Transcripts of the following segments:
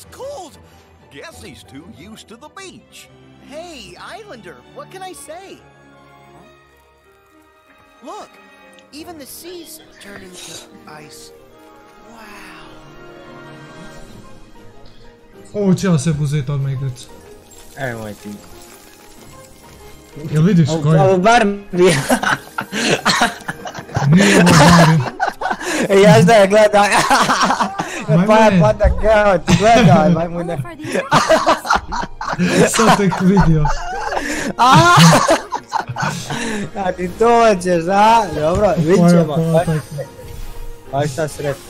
It's cold. Guess he's too used to the beach. Hey, Islander, what can I say? Look, even the seas turn into ice. Wow. Ovo ću ja se uzeti odmah igricu. Evo ti. Jel vidiš koji? Ovo Barbie. Nije ovo Barbie. Ja šta je gledaj. Pa je patak, evo ti gledaj, majmune. Sad tek vidio. A ti to ćeš, a? Dobro, vidit ćemo. Pa šta si rekao?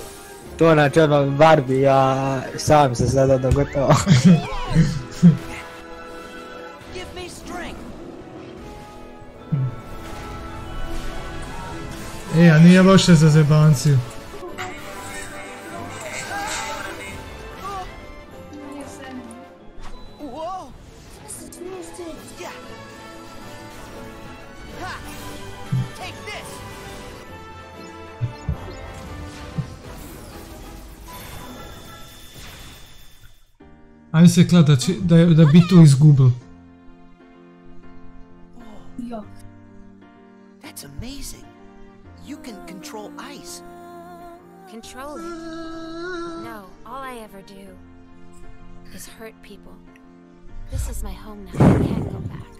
To znači ono Barbie, ja sam se sada dogotovo. E, a nije loše za zebanciju. Ajde se klada da bi to izgubil. That's amazing. You can control ice. Control it? No, all I ever do is hurt people. This is my home now. I can't go back.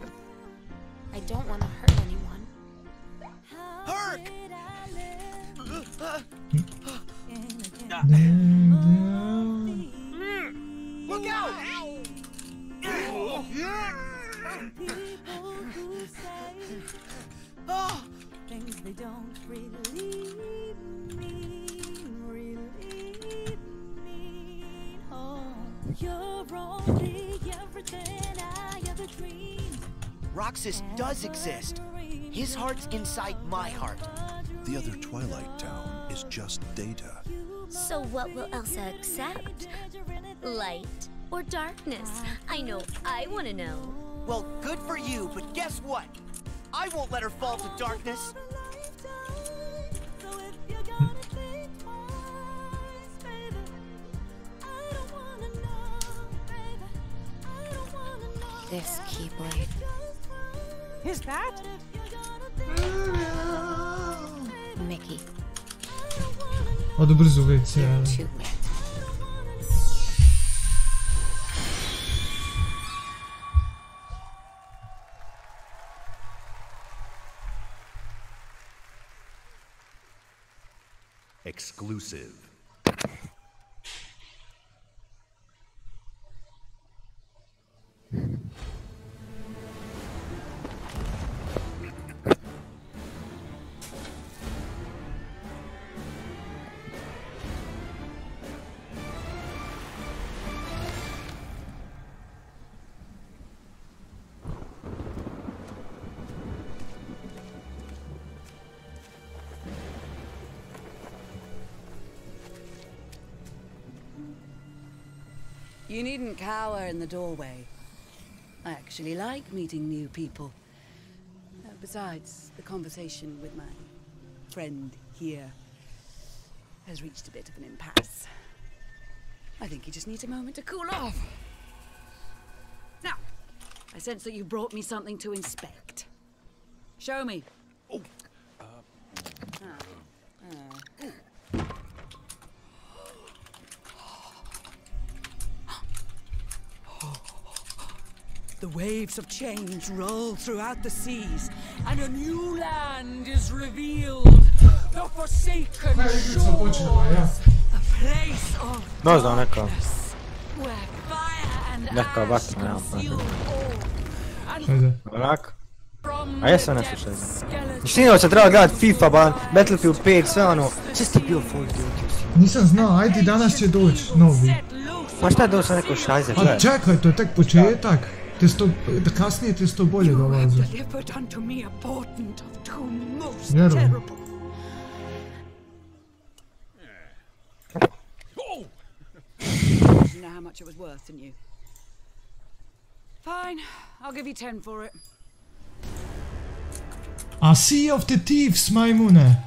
I don't want to hurt anyone. Herc! Look out! Oh! Things they don't really mean, oh, you're only everything I ever dreamed. Roxas does exist. His heart's inside my heart. The other Twilight Town is just data. So what will Elsa accept? Light or darkness? I know I want to know. Well, good for you, but guess what? I won't let her fall to darkness. This keyblade. Is that? Mickey. Odo brzo već. Too wet. Exclusive. You needn't cower in the doorway. I actually like meeting new people. Besides, the conversation with my friend here has reached a bit of an impasse. I think he just needs a moment to cool off. Now, I sense that you brought me something to inspect. Show me. Oh. The waves of change roll throughout the seas, and a new land is revealed. The forsaken shores, a place of darkness, where fire and ash conceal all. Onak. A jesam ne slušaj. Sinoć sam trebao gledat FIFA, Battlefield 5, sve ono. Sve ste bio full duty. Nisam znao, ajde danas će doći novi. Ma šta je doći sam rekao šajze, Pa gledaj. čekaj, to je tek početak. Da kasnije testo bolje dolazi. Vjerujem. You know how much it was worth, didn't you? Fine, I'll give you 10 for it. A Sea of the Thieves, majmune.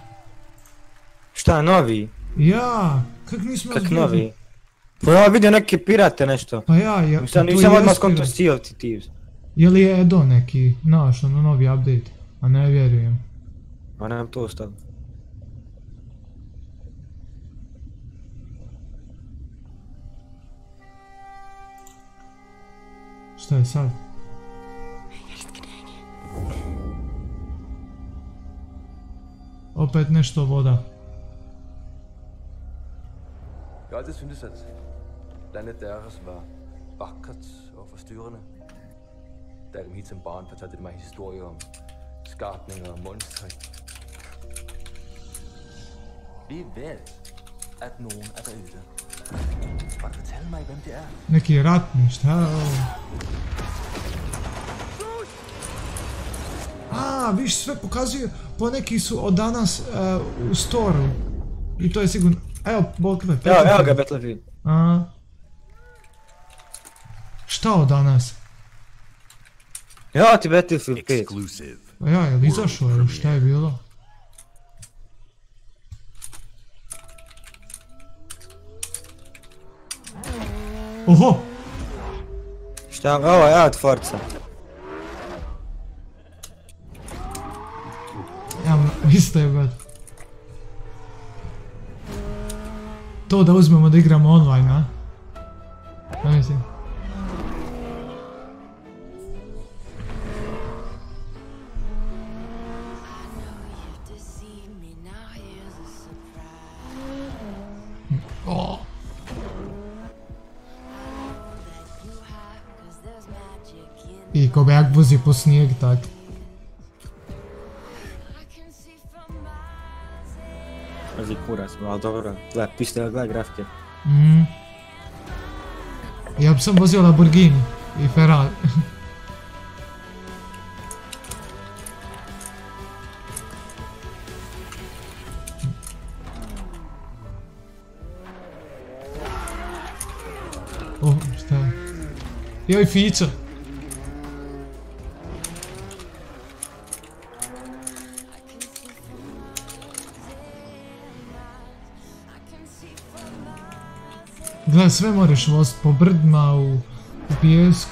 Šta, novi? Ja, kak nismo Kak novi? Pa ja vidio neke pirate nešto. Pa ja, Nisam odmah skonto Sea of Thieves. Je li je Edo neki, naš, ono novi update? A ne vjerujem. A nemam to ostavio. Šta je sad? Opet nešto voda. Jeg har altid syntes, at landet deres var vakkert og forstyrrende. Da jeg kom hit som barn, fortalte de mig historier om skabninger og monstre. Vi ved, at nogen er derude. Bare fortæl mig, hvem det er. Neki ratni, šta je ovo? A, viš, sve pokazuje, poneki su od danas u storu. I to je sigurno, evo, Balkan. Evo ga Battlefield. Šta od danas? Evo ti Battlefield 5. Pa ja, je li izašao, šta je bilo? Oho! Šta, ovo je od Forza. Ja, isto je god. To da uzmemo da igramo online, a? Da mislim. Oh. I ko jak vozi po snijeg, tak. Pazi kurac, ali dobro, gledaj pištolja, gledaj grafike. Ja bi sam vozio Lamborghini i Ferrari. Šta je? Joj, fića! Gledaj, sve moraš voziti po brdima, u pijesku.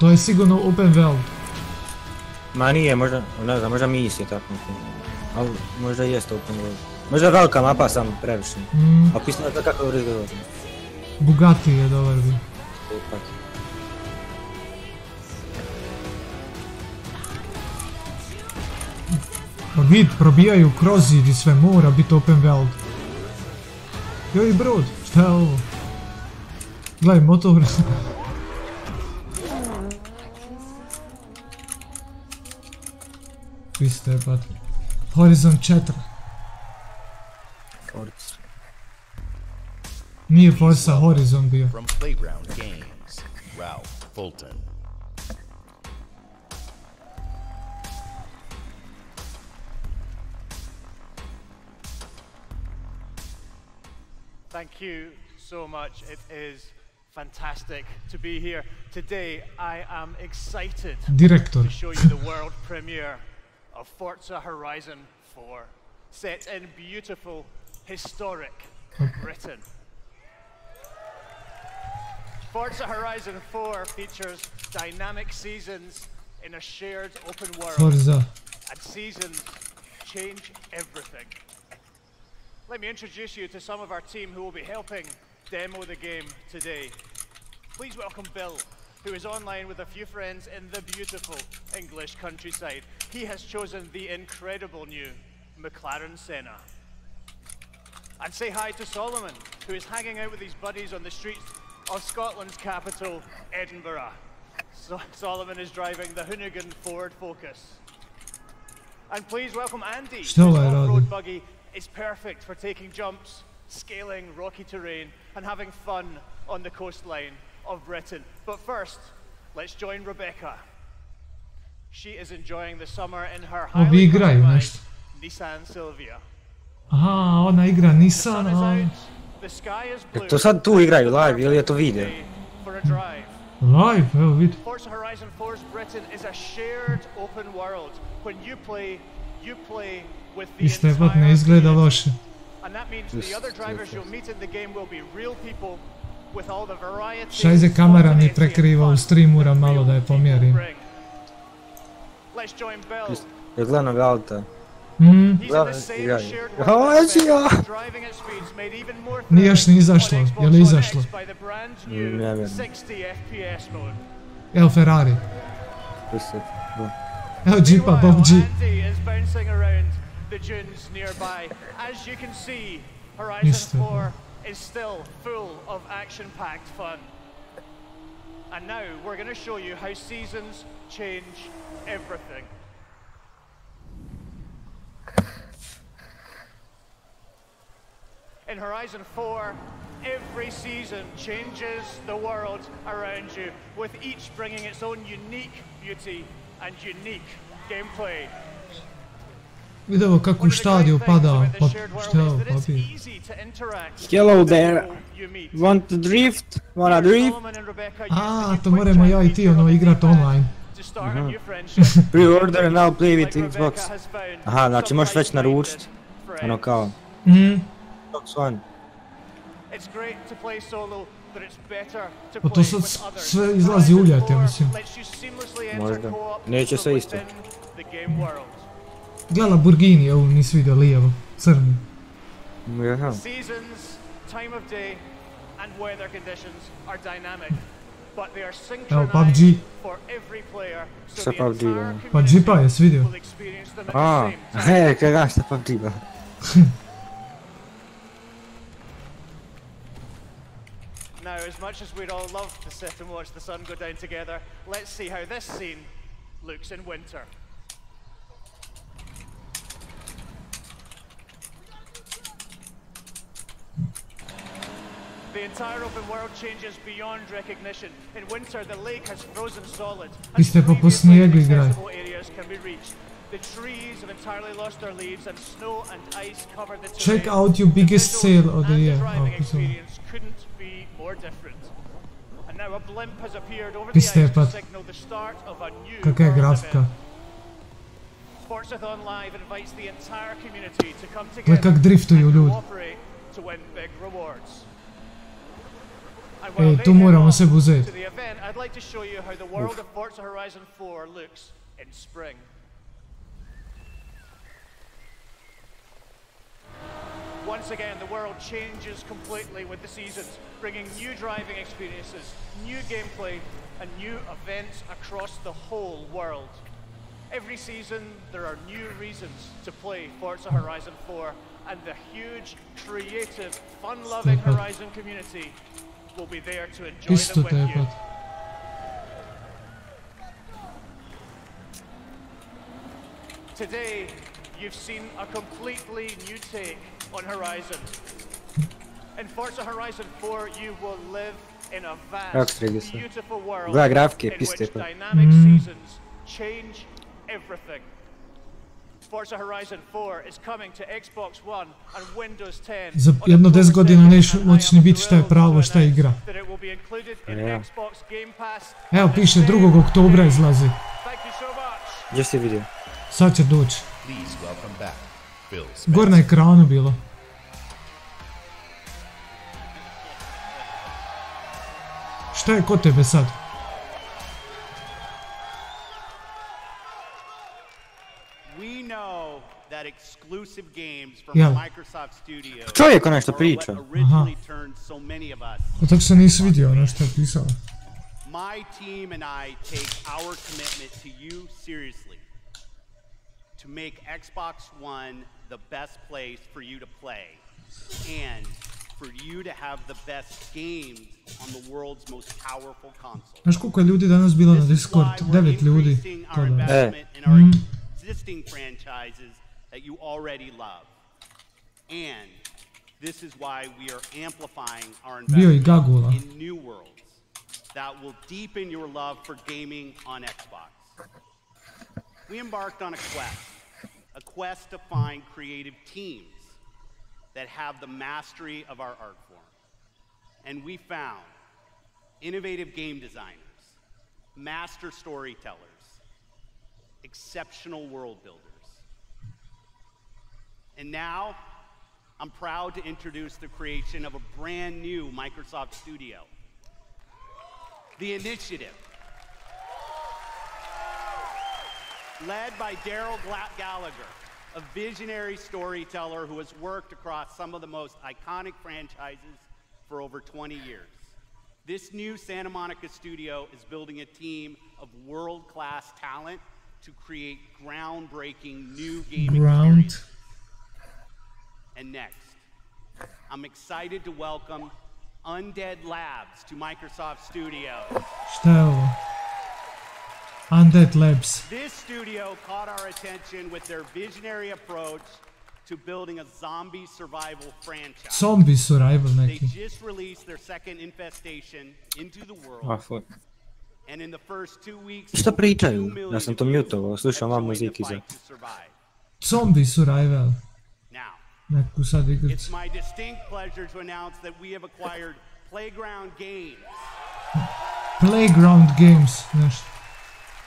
To je sigurno open world. Ma nije, možda, ne znam, možda misije tako. Ali možda jeste open world. Možda je velika mapa, sam previše. A pisano je kako dobro izgleda. Bugatti je dobar bi. Pa vid, probijaju kroz zid i sve, mora biti open world. Joj, brod, šta je ovo? Gledaj, motor. Vi ste, bat. Horizon 4. Forza. Nije Forza, Horizon bio. From Playground Games, Ralph Fulton. Thank you so much. It is fantastic to be here. Today I am excited to show you the world premiere of Forza Horizon 4, set in beautiful, historic Britain. Forza Horizon 4 features dynamic seasons in a shared open world, and seasons change everything. Let me introduce you to some of our team who will be helping demo the game today. Please welcome Bill, who is online with a few friends in the beautiful English countryside. He has chosen the incredible new McLaren Senna. And say hi to Solomon, who is hanging out with his buddies on the streets of Scotland's capital, Edinburgh. So Solomon is driving the Hoonigan Ford Focus. And please welcome Andy, whose off-road buggy is perfect for taking jumps, scaling rocky terrain, and having fun on the coastline of Britain. But first, let's join Rebecca. She is enjoying the summer in her highly customized Nissan Silvia. Aha, ona igra Nissan, To sad tu igraju live ili je to video? Live, evo vidi. Forza Horizon 4's Britain is a shared open world. When you play, You play with the Istepat ne entire izgleda community. loše. And that means the other drivers you'll meet in the game will be real people with all the variety. Šajze kamera mi prekriva u streamu, malo da je pomjerim. Let's join Bill. Je gledano ga auta. Gledano igranje. Nije još ni izašlo, je li izašlo? Ne vjerujem. Evo Ferrari. Evo Jeepa, Bob G. The dunes nearby. As you can see, Horizon 4 is still full of action-packed fun. And now we're going to show you how seasons change everything. In Horizon 4, every season changes the world around you, with each bringing its own unique beauty and unique gameplay. Vidimo kako u štadiju pada, pa šta je ovo papir? Hello there, want to drift? Wanna drift? A, to moramo ja i ti igrat online. Pre-order now play with Xbox. Aha, znači možeš već naručiti. Ono kao. Xbox One. Pa to sad sve izlazi uljete, mislim. Možda. Neće sve isto. Gle Lamborghini, evo nisi vidio lijevo, crni. Jaha. Evo PUBG. Šta PUBG da? Pa Jeepa jes vidio. A, kada šta PUBG da? Now, as much as we'd all love to sit and watch the sun go down together, let's see how this scene looks in winter. The entire open world changes beyond recognition. In winter, the lake has frozen solid, and accessible areas can be reached. The trees have entirely lost their leaves, and snow and ice cover the terrain. Check out your biggest sale of the year. Driving experience couldn't be more different. And now a blimp has appeared over the ice to signal the start of a new grafika. Forzathon Live invites the entire community to come together and cooperate to win big rewards. Ej, tu moramo se buzeti. To the event, I'd like to show you how the world of Forza Horizon 4 looks in spring. Once again, the world changes completely with the seasons, bringing new driving experiences, new gameplay, and new events across the whole world. Every season, there are new reasons to play Forza Horizon 4, and the huge, creative, fun-loving Horizon community will be there to enjoy them with you. Today, you've seen a completely new take on Horizon. In Forza Horizon 4, you will live in a vast, beautiful world in which dynamic seasons change everything. Forza Horizon 4 is coming to Xbox One and Windows 10. Za jedno 10 godina neću moći ni biti šta je pravo, šta je igra. Evo piše 2. oktobra izlazi. Gdje si vidio? Sad će doći. Gor na ekranu bilo. Šta je kod tebe sad? Čovjek o nešto priča. Aha. O tako se nisi vidio ono što je pisao. My team and I take our commitment to you seriously. To make Xbox One the best place for you to play. And for you to have the best games on the world's most powerful console. Znaš koliko je ljudi danas bilo na Discord? 9 ljudi. Existing franchises that you already love. And this is why we are amplifying our investment in new worlds that will deepen your love for gaming on Xbox. We embarked on a quest to find creative teams that have the mastery of our art form. And we found innovative game designers, master storytellers, exceptional world builders, And now, I'm proud to introduce the creation of a brand new Microsoft studio. The Initiative. Led by Daryl Gallagher, a visionary storyteller who has worked across some of the most iconic franchises for over 20 years. This new Santa Monica studio is building a team of world-class talent to create groundbreaking new gaming experiences. And next, I'm excited to welcome Undead Labs to Microsoft Studios. Šta je ovo? Undead Labs. This studio caught our attention with their visionary approach to building a zombie survival franchise. Zombie survival neki. They just released their second infestation into the world. And in the first 2 weeks, Šta pričaju? Ja sam to mutovao, slušam vam muzik iza. Zombie survival. Neku sad igricu. It's my distinct pleasure to announce that we have acquired Playground Games. Playground Games, nešto.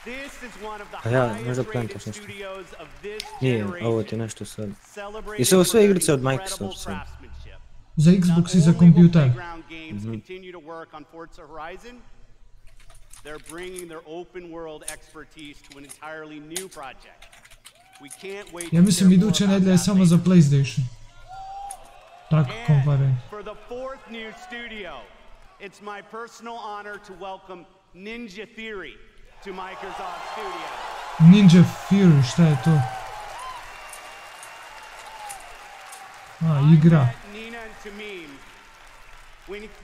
This is one of the highest rated studios of this Nije, ovo ti nešto sad. I su ovo sve igrice od Microsofta. Za Xbox i za kompjuter. They're bringing their open world expertise to an entirely new project. We can't wait. Ja mislim iduće nedelje je samo za PlayStation. Tako konferencija. For the fourth new studio, it's my personal honor to welcome Ninja Theory to Microsoft Studios. Ninja Fury, šta je to? Igra. Nina and Tamim,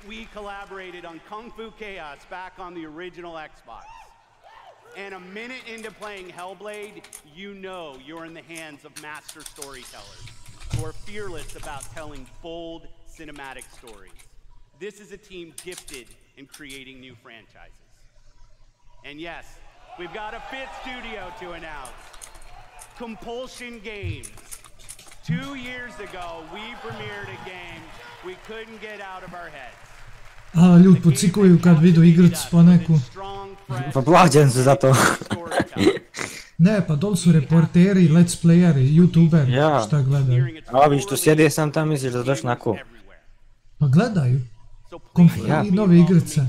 we collaborated on Kung Fu Chaos back on the original Xbox. And a minute into playing Hellblade, you know you're in the hands of master storytellers who are fearless about telling bold cinematic stories. This is a team gifted in creating new franchises. And yes, we've got a fifth studio to announce. Compulsion Games. 2 years ago, we premiered a game we couldn't get out of our heads. Ljudi pocikuju kad vidu igricu po neku. Pa plaćen su za to. Ne, pa dol su reporteri, let's playeri, youtuberi, šta gledaju. A ovi što sjede sam tam misliš da došli na ko? Pa gledaju. I nove igrice.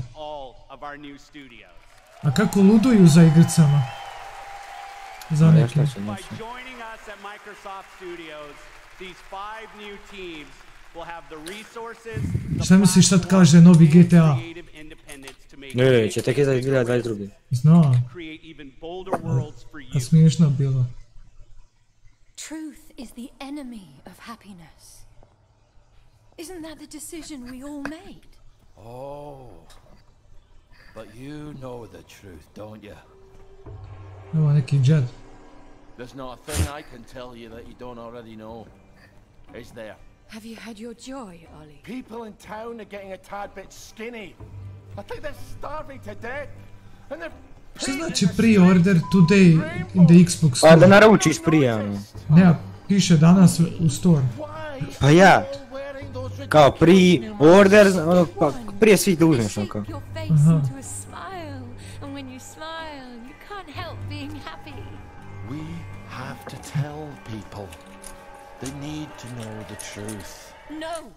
A kako luduju za igricama? Za neke. Šta misliš sad kaže novi GTA? Ne, će tek izaći 2022. Znam. A smiješno bilo. Truth is the enemy of happiness. Isn't that the decision we all made? Oh. But you know the truth, don't you? Evo neki džed. There's not a thing I can tell you that you don't already know. Is there? Have you had your joy, Ollie? People in town are getting a tad bit skinny. I think they're starving to death. And they're... Šta znači pre-order today in the Xbox store? Pa da naručiš prije, ono. Ne, piše danas u store. Pa ja. Kao pre-order, ono, pa prije svih da uzmeš, ono kao. Aha. We have to tell people. They need to know the truth. No!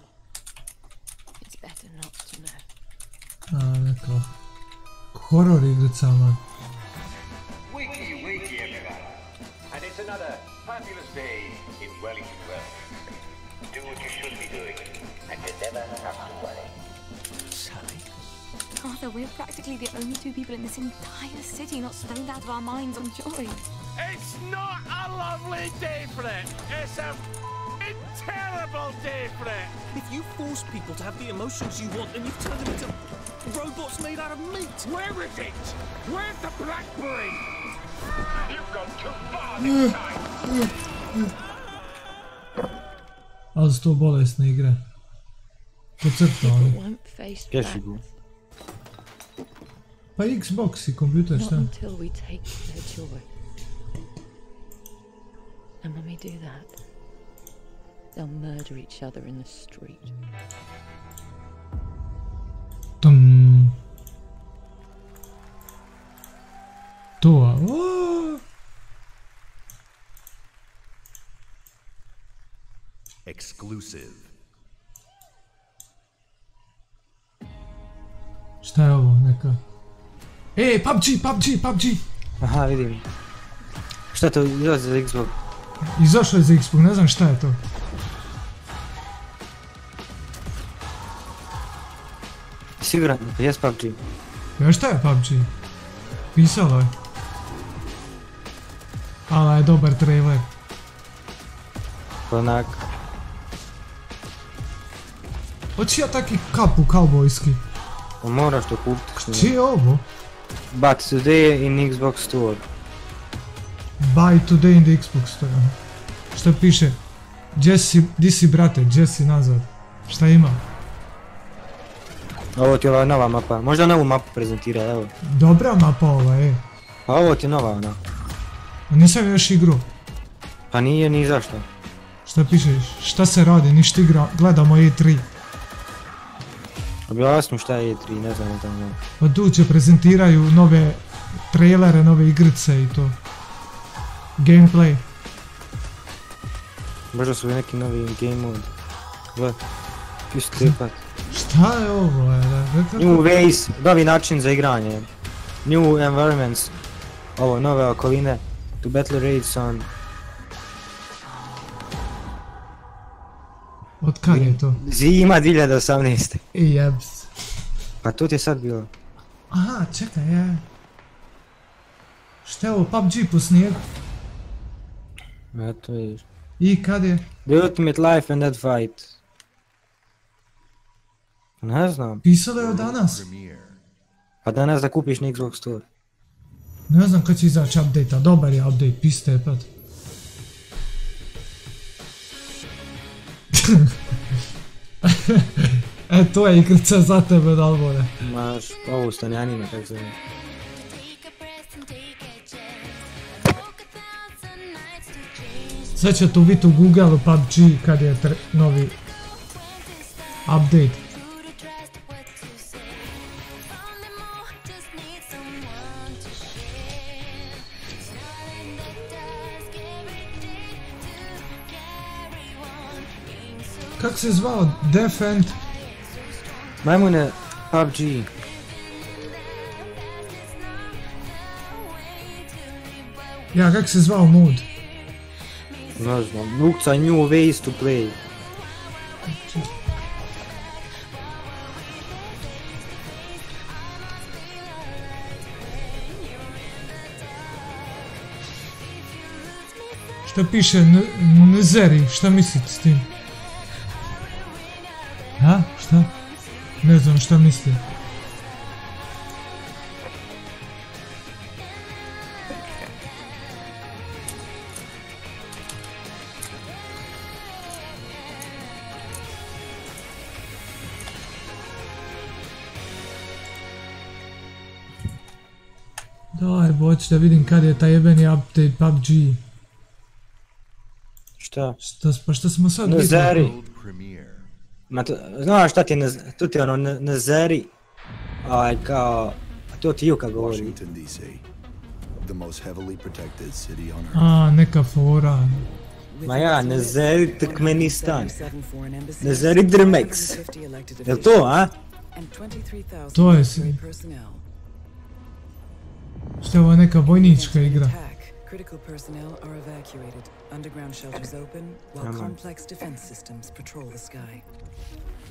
It's better not to know. Neko... horror iglicama. Wakey, wakey, everyone. And it's another fabulous day in Wellington Well. Do what you should be doing, and you never have to worry. Sally? Arthur, we're practically the only two people in this entire city not stoned out of our minds on joy. It's not a lovely day for it. It's a terrible day for it. If you force people to have the emotions you want, then you've turned them into robots made out of meat. Where is it? Where's the blackberry? You've gone too far this time. Ali su to bolesne igre. Pocrtali. Keši go. Pa Xbox i kompjuter, šta? Until we take their joy. And when we do that, they'll murder each other in the street. Tum. To, Exclusive. Šta je ovo, neka? PUBG! Aha, vidim. Šta to izlazi za Xbox? Izašlo je za Xbox, ne znam šta je to. Siguran, jes PUBG. Ja, šta je PUBG? Pisalo je. Ali je dobar trailer. Onak. Hoći ja taki kapu kaubojski? Moraš to kupiti. Čije je ovo? But today in Xbox Store. Buy today in the Xbox Store. Šta piše? Jesse, di si brate? Jesse nazad. Šta ima? Ovo ti je ova nova mapa. Možda novu mapu prezentira, evo. Dobra mapa ova, Pa ovo ti je nova ona. Nisam još igru. Pa nije ni zašto. Šta piše? Šta se radi? Ništa igra. Gledamo E3. Objasnu šta je E3, ne znam tamo. Pa tu će prezentiraju nove trailere, nove igrice i to. Gameplay. Možda su neki novi game mode. Gle, pisti lipat. Šta je ovo? New ways, novi način za igranje. New environments. Ovo, nove okoline. To battle raids on. Od kad je to? Zima 2018. Jebs. Pa to ti je sad bilo. Aha, čekaj, Šta je ovo? PUBG po snijegu? Eto vidiš. I kad je? The ultimate life and death fight. Ne znam. Pisalo je od danas. Pa danas da kupiš na Xbox Store. Ne znam kad će izaći update-a, dobar je update, piste pad. To je igrica za tebe, Dalbore. Maš, ovo stane anime, kako se... Sad će tu biti u Google PUBG kad je novi update. Kako se zvao? Defend? Majmune, PUBG. Ja, kako se zvao mod? Ne znam, ukcaj new ways to play. Šta piše Nzeri, šta mislite s tim? Ha? Šta? Ne znam šta misli. Daj, boć da vidim kad je taj jebeni update PUBG. Šta? Pa šta smo sad vidjeli? Nzeri. Znaš šta ti je, tu ti je ono Nzeri, kao, to ti Juka govori. A, neka fora. Ma ja, Nzeri Turkmenistan. Nzeri Drmex. Jel to, a? To je si. Šta je ovo neka vojnička igra? Critical personnel are evacuated. Underground shelters open, while complex defense systems patrol the sky.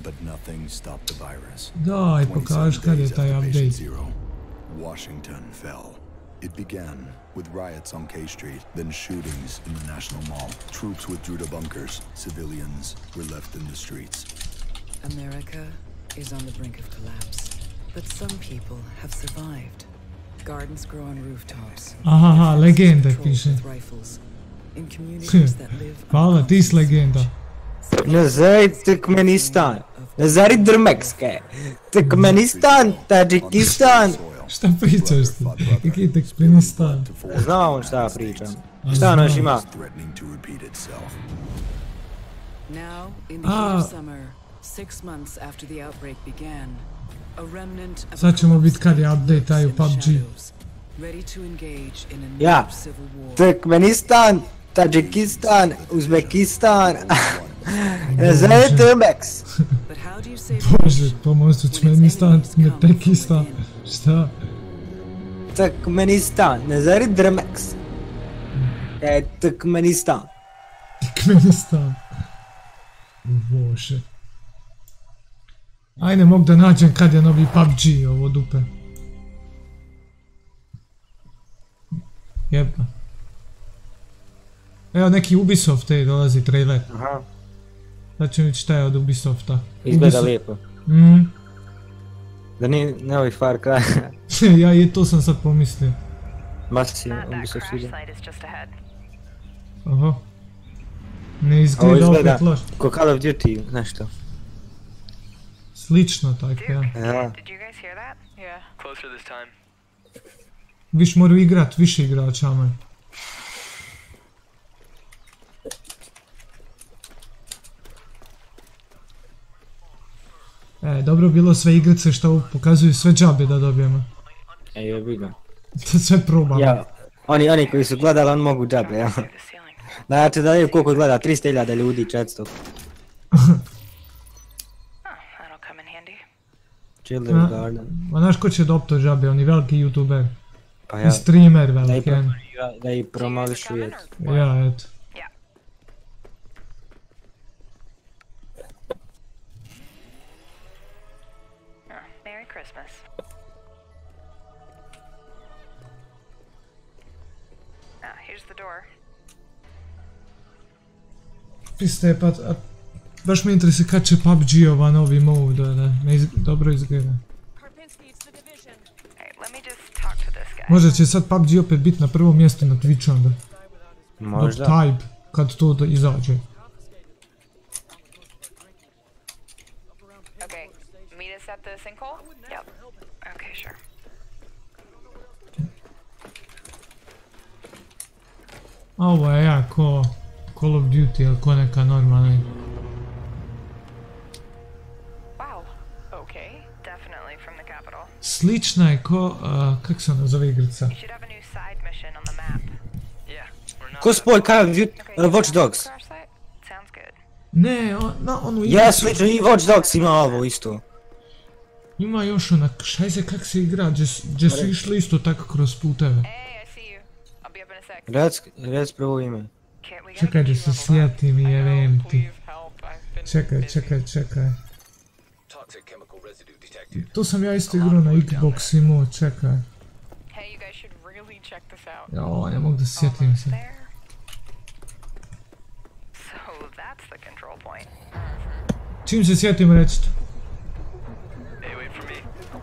But nothing stopped the virus. Daj, pokaži kad je taj update. Washington fell. It began with riots on K Street, then shootings in the National Mall. Troops withdrew to bunkers. Civilians were left in the streets. America is on the brink of collapse, but some people have survived. Gardens grow on rooftops. Aha, legende piše. Hvala, ti si legenda. Nzeri Turkmenistan. Nzeri Drmekske. Turkmenistan, Tadžikistan. Šta pričaš ti? Kaki Turkmenistan? Znao on šta pričam. Šta naš ima? Now, in the heat of summer, 6 months after the outbreak began, sad ćemo vidjeti kad je update-aju PUBG. Ja, Turkmenistan, Tadžikistan, Uzbekistan. Nazari Drmex. Bože, po mostu Čmenistan, Tekistan, šta? Turkmenistan, Nazari Drmex. Turkmenistan. Turkmenistan. Bože. Ajde, mogu da nađem kad je novi PUBG, ovo dupe. Jeba. Evo neki Ubisoft dolazi trailer. Aha. Sad ćemo vidjeti šta je od Ubisofta. Izgleda lijepo. Da nije ovaj Far Cry. Ja i to sam sad pomislio. Baš si Ubisoft ide. Aha. Ne izgleda opet loš. Ko Call of Duty, nešto. Slično tako, ja. Ja. Viš moraju igrat, više igrača, maj. Dobro bilo sve igrice što pokazuju sve džabe da dobijemo. Jebi ga. Sve probamo. Ja, oni koji su gledali, oni mogu džabe, ja. Znači da je koliko gleda, 300.000 ljudi, 400. Children's Garden. Ma znaš ko će dobiti džabe, oni veliki youtuber. Pa ja. I streamer veliki. Da ih promovišuju. Ja, eto. Merry Christmas. Here's the door. Piste, pa baš me interesuje kad će PUBG ova novi mode, dobro izgleda. Možda će sad PUBG opet biti na prvom mjestu na Twitchu onda. Možda. Type, kad to izađe. Okay, meet us at the sinkhole? Yep. Okay, sure. Ovo je jako Call of Duty ili ko neka normalna. Wow. Okay, definitely from the capital. Slična je ko, kak se ona zove igrica? You should have a new side mission on the map. Yeah. Ko spoj Call of Duty, Watch Dogs? Sounds good. Ne, onu igricu. Ja, slično i Watch Dogs ima ovo isto. Ima još ona, šajze kak se igra, gdje su išli isto tako kroz puteve. Rec prvo ime. Čekaj da se sjetim i jevem ti. Čekaj. To sam ja isto igrao na Xbox imao, čekaj. Jao, ne mogu da se sjetim se. Čim se sjetim recite.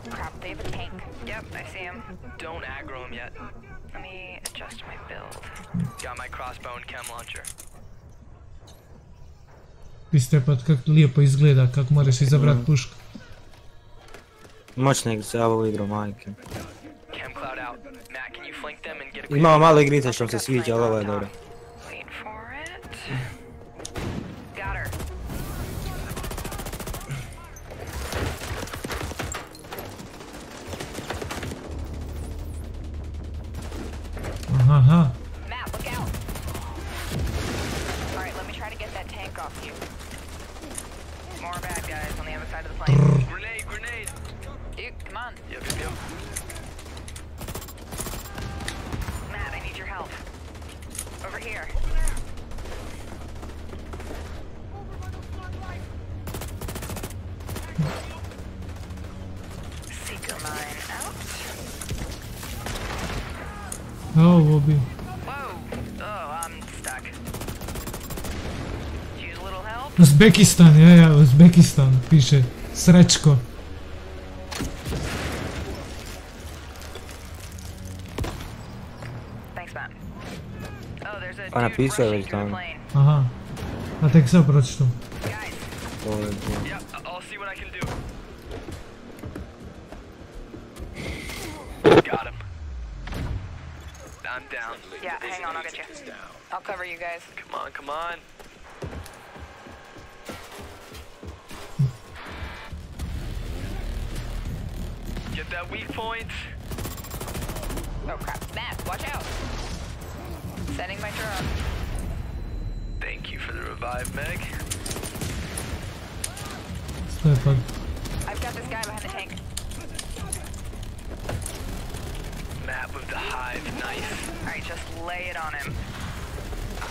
Crap, they have a tank. Yep, I see him. Don't aggro him yet. Let me adjust my build. Got my crossbow and chem launcher. Piste pa kako lijepo izgleda, kako moraš izabrat pušku. Moćna igrica, ovo igro majke. Chem cloud out. Matt, can you flank them and get a Imamo malo igrica što mi se sviđa, ali ovo je dobro. Wait for it. Got her. Aha. Matt, look out. Alright, let me try to get that tank off you. More bad guys on the other side of the plane. Grenade! Dude, come on. Yep. Matt, I need your help. Over here. Seeker mine out. Ovo bi. Uzbekistan, ja, Uzbekistan, piše. Srećko. Pa napisao je već tamo. Aha. A tek sad pročitam. Got him. I'm down. Yeah, hang on, I'll get you. I'll cover you guys. Come on. Get that weak point. Oh crap. Matt, watch out. Setting my drone. Thank you for the revive, Meg. Šta je pa? I've got this guy behind the tank. Map of the hive knife. Alright, just lay it on him.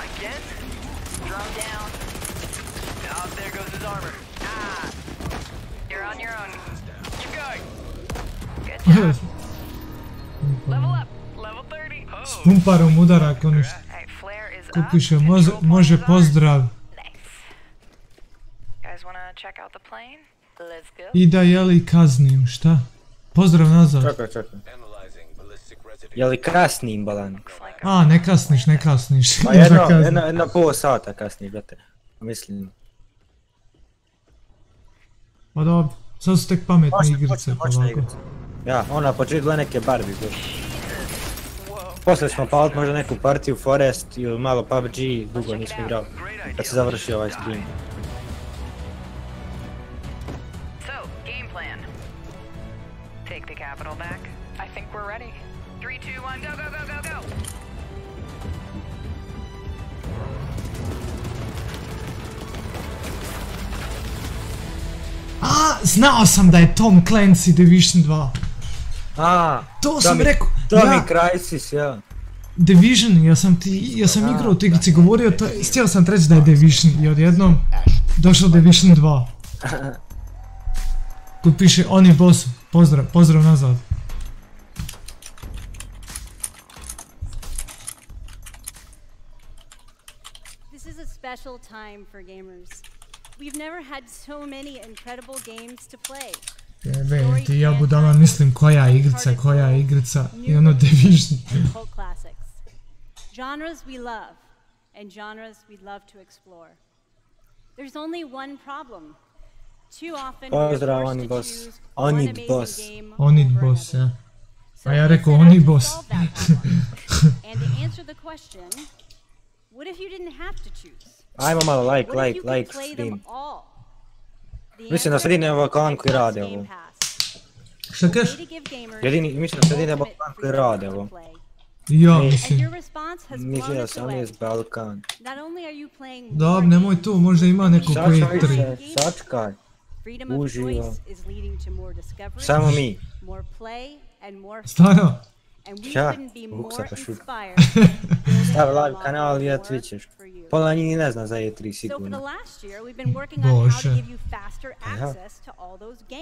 Again? Drum down. Oh, there goes his armor. Ah! You're on your own. Keep going. Good job. Level up. Level 30. Oh. S pumparom udara ako ništa. Ko piše, može pozdrav. I da jeli kaznim, šta? Pozdrav nazad. Čekaj. Jeli kasnim, Balan? A, ne kasniš. Pa jedno pol sata kasniš, brate. Mislim. Pa dobro, sad su tek pametne igrice. Ja, na početku gleda neke Barbie. Poslije smo palit možda neku partiju Forest ili malo PUBG, dugo nismo igrali. Kad se završi ovaj stream. Take the capital back. I think we're ready. 3, 2, 1, go, go, go, go, go! Znao sam da je Tom Clancy Division 2. To sam rekao. Tommy Crysis, ja. Division, ja sam igrao u igrici, govorio, htio sam reći da je Division i odjednom došlo Division 2. Tu piše oni boss, pozdrav nazad. This is a special time for gamers. We've never had so many incredible games to play. Jebe, ti ja budala mislim koja igrica i ono Division. Genres we love and genres we'd love to explore. There's only one problem. Too often we're forced to choose one amazing game Onid boss, ja. A ja rekao oni boss. And to answer the question, what if you didn't have to choose? Ajmo malo like stream. Mislim da sad idem Balkan koji rade ovo. Šta kažeš? Mislim da sad idem Balkan koji rade ovo. Ja, mislim. Mislio sam je Balkan. Dobro, nemoj tu, možda ima neko koji je 3. Sačkaj. Uživo. Samo mi. Stvarno? Ja, Vuksa pa šut. Stavi live kanal i ja Twitcheš. Pola njih ne zna za E3 sigurno. Bože.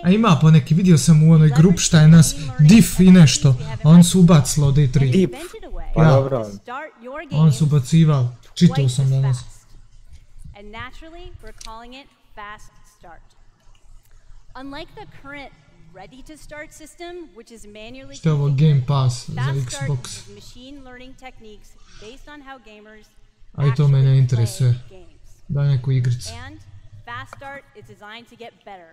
A ima po neki, vidio sam u onoj grup šta je nas diff i nešto, a on su ubacilo od E3. Diff? Pa dobro. On su ubacivali, čitao sam danas. Ready to start system, which is manually što je ovo Game Pass za Xbox? Machine learning techniques based on how gamers a i to mene interesuje. Daj neku igricu. And Fast Start is designed to get better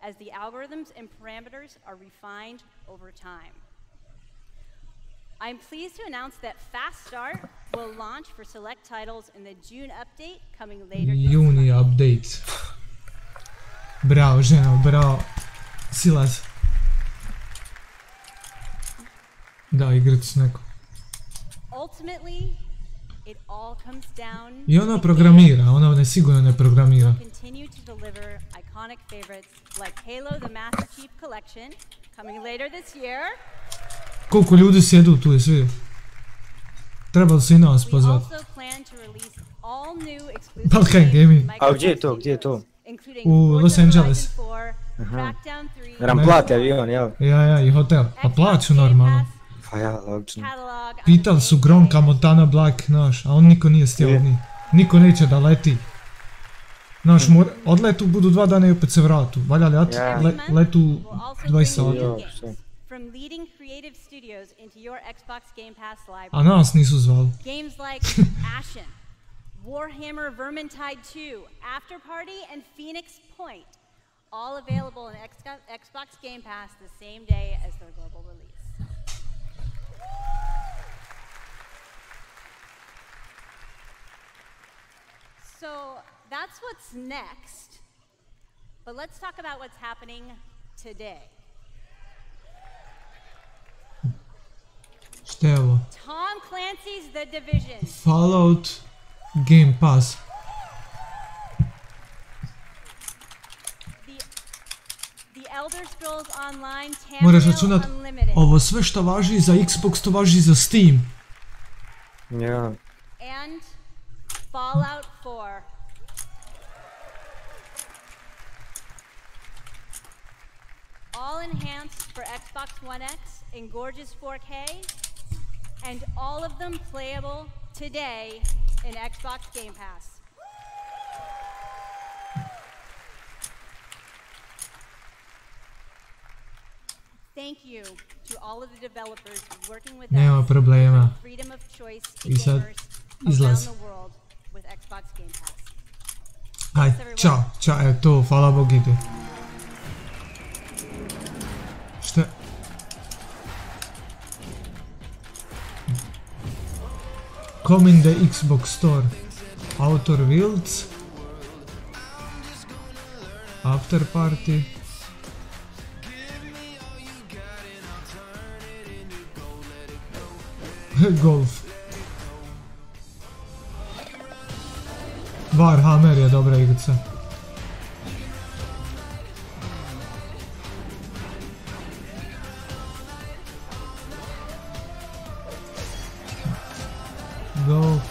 as the algorithms and parameters are refined over time. I'm pleased to announce that Fast Start will launch for select titles in the June update coming later this month. Juni update. Bravo ženo, bravo. Silaz. Da, igricu neko. I ona programira, ona ne sigurno ne programira. Koliko ljudi sjedu tu je svi. Trebalo se i nas pozvati. Balkangaming. A gdje je to, gdje je to? U Los Angeles. Nam plati avion, jel? Ja, i hotel. Pa plaću normalno. Pa ja, logično. Pitali su Gronka, Montana Black, znaš, a on niko nije stijel ni. Niko neće da leti. Znaš, odletu budu 2 dana i opet se vratu. Valja letu 20 sati. A nas nisu zvali. Warhammer Vermintide 2, After Party, and Phoenix Point, all available in Xbox Game Pass the same day as their global release. So that's what's next, but let's talk about what's happening today. Šta je ovo? Tom Clancy's The Division. Fallout Game Pass. Moraš računat, ovo sve što važi za Xbox, to važi za Steam. Ja. And Fallout 4. All enhanced for Xbox One X in gorgeous 4K, and all of them playable today in Xbox Game Pass. Thank you to all of the developers working with Nema problema. freedom of choice to I sad gamers izlaz. around the world with Xbox Game Pass. Aj, čao, evo to, hvala Bog ide. Šta? Come in the Xbox Store. Outer Wilds. After Party. Golf. Warhammer je dobra igrica. Golf.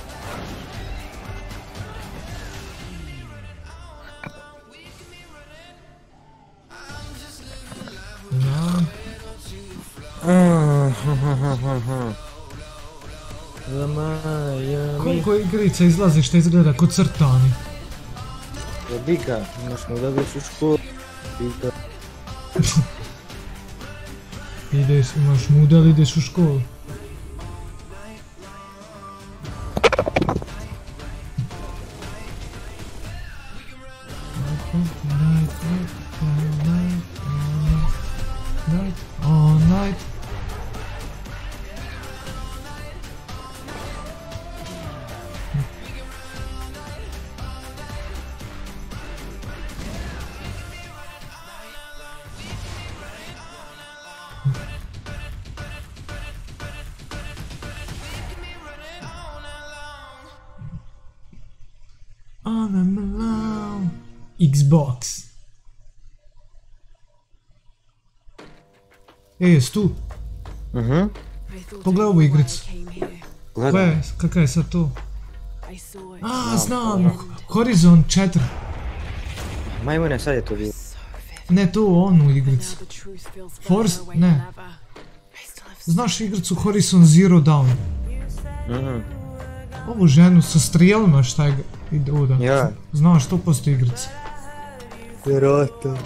Koliko igrica izlazi što izgleda kod crtani? Bika, imaš mu dobiješ u školu. Bika. Imaš model, ideš u školu. All night. Xbox. Jes tu? Pogledaj ovu igricu. Kaka je sad to? Znam, Horizon 4. Majmune, sad je to bilo. Ne, to onu igricu. Force? Ne. Znaš igricu Horizon Zero Dawn? Ovu ženu sa strijelima šta je oda. Ja. Znaš, 100% igrica. Vjerojatno.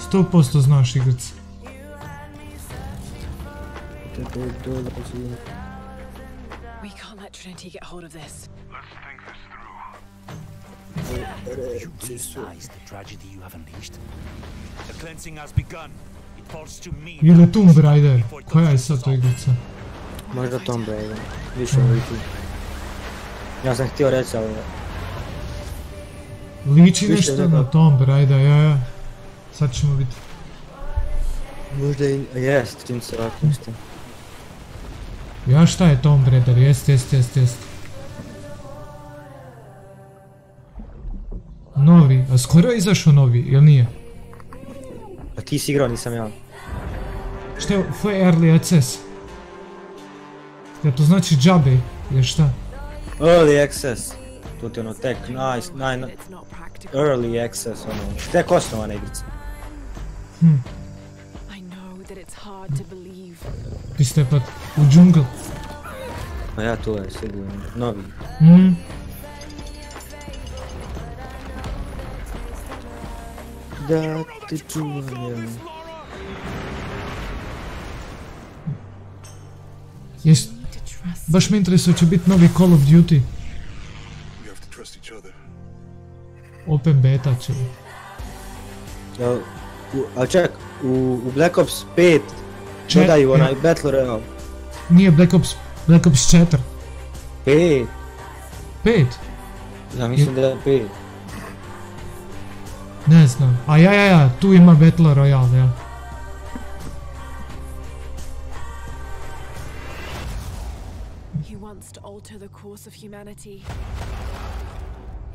Sto posto znaš igrica. We can't let Trinity get hold of this. Let's think this through. You realize the tragedy you have unleashed? The cleansing has begun. It falls to me. Ili Tomb Raider. Koja je sad to igrica? Možda Tomb Raider. Više uvijek. Ja sam htio reći, ali... Liči nešto na Tomb Raider, ja. Sad ćemo biti. Možda i... Jest, čim se ovako nešto. Ja, šta je Tomb Raider? Jest. Novi, a skoro je izašao novi, jel nije? A ti si igrao, nisam ja. Šta je early access? Ja to znači džabe, ili šta? Early access. To ti ono tek, nice, early access, ono, tek osnovana igrica. Vi ste pa u džungl. Pa ja, to je sigurno, novi. Da te čuvam. Baš me interesuje, će biti novi Call of Duty. Open beta će. Ali ček, u Black Ops 5 dodaju onaj Battle Royale. Nije Black Ops 4. 5. 5? Ja mislim da je 5. Ne znam, a ja, tu ima Battle Royale, ja.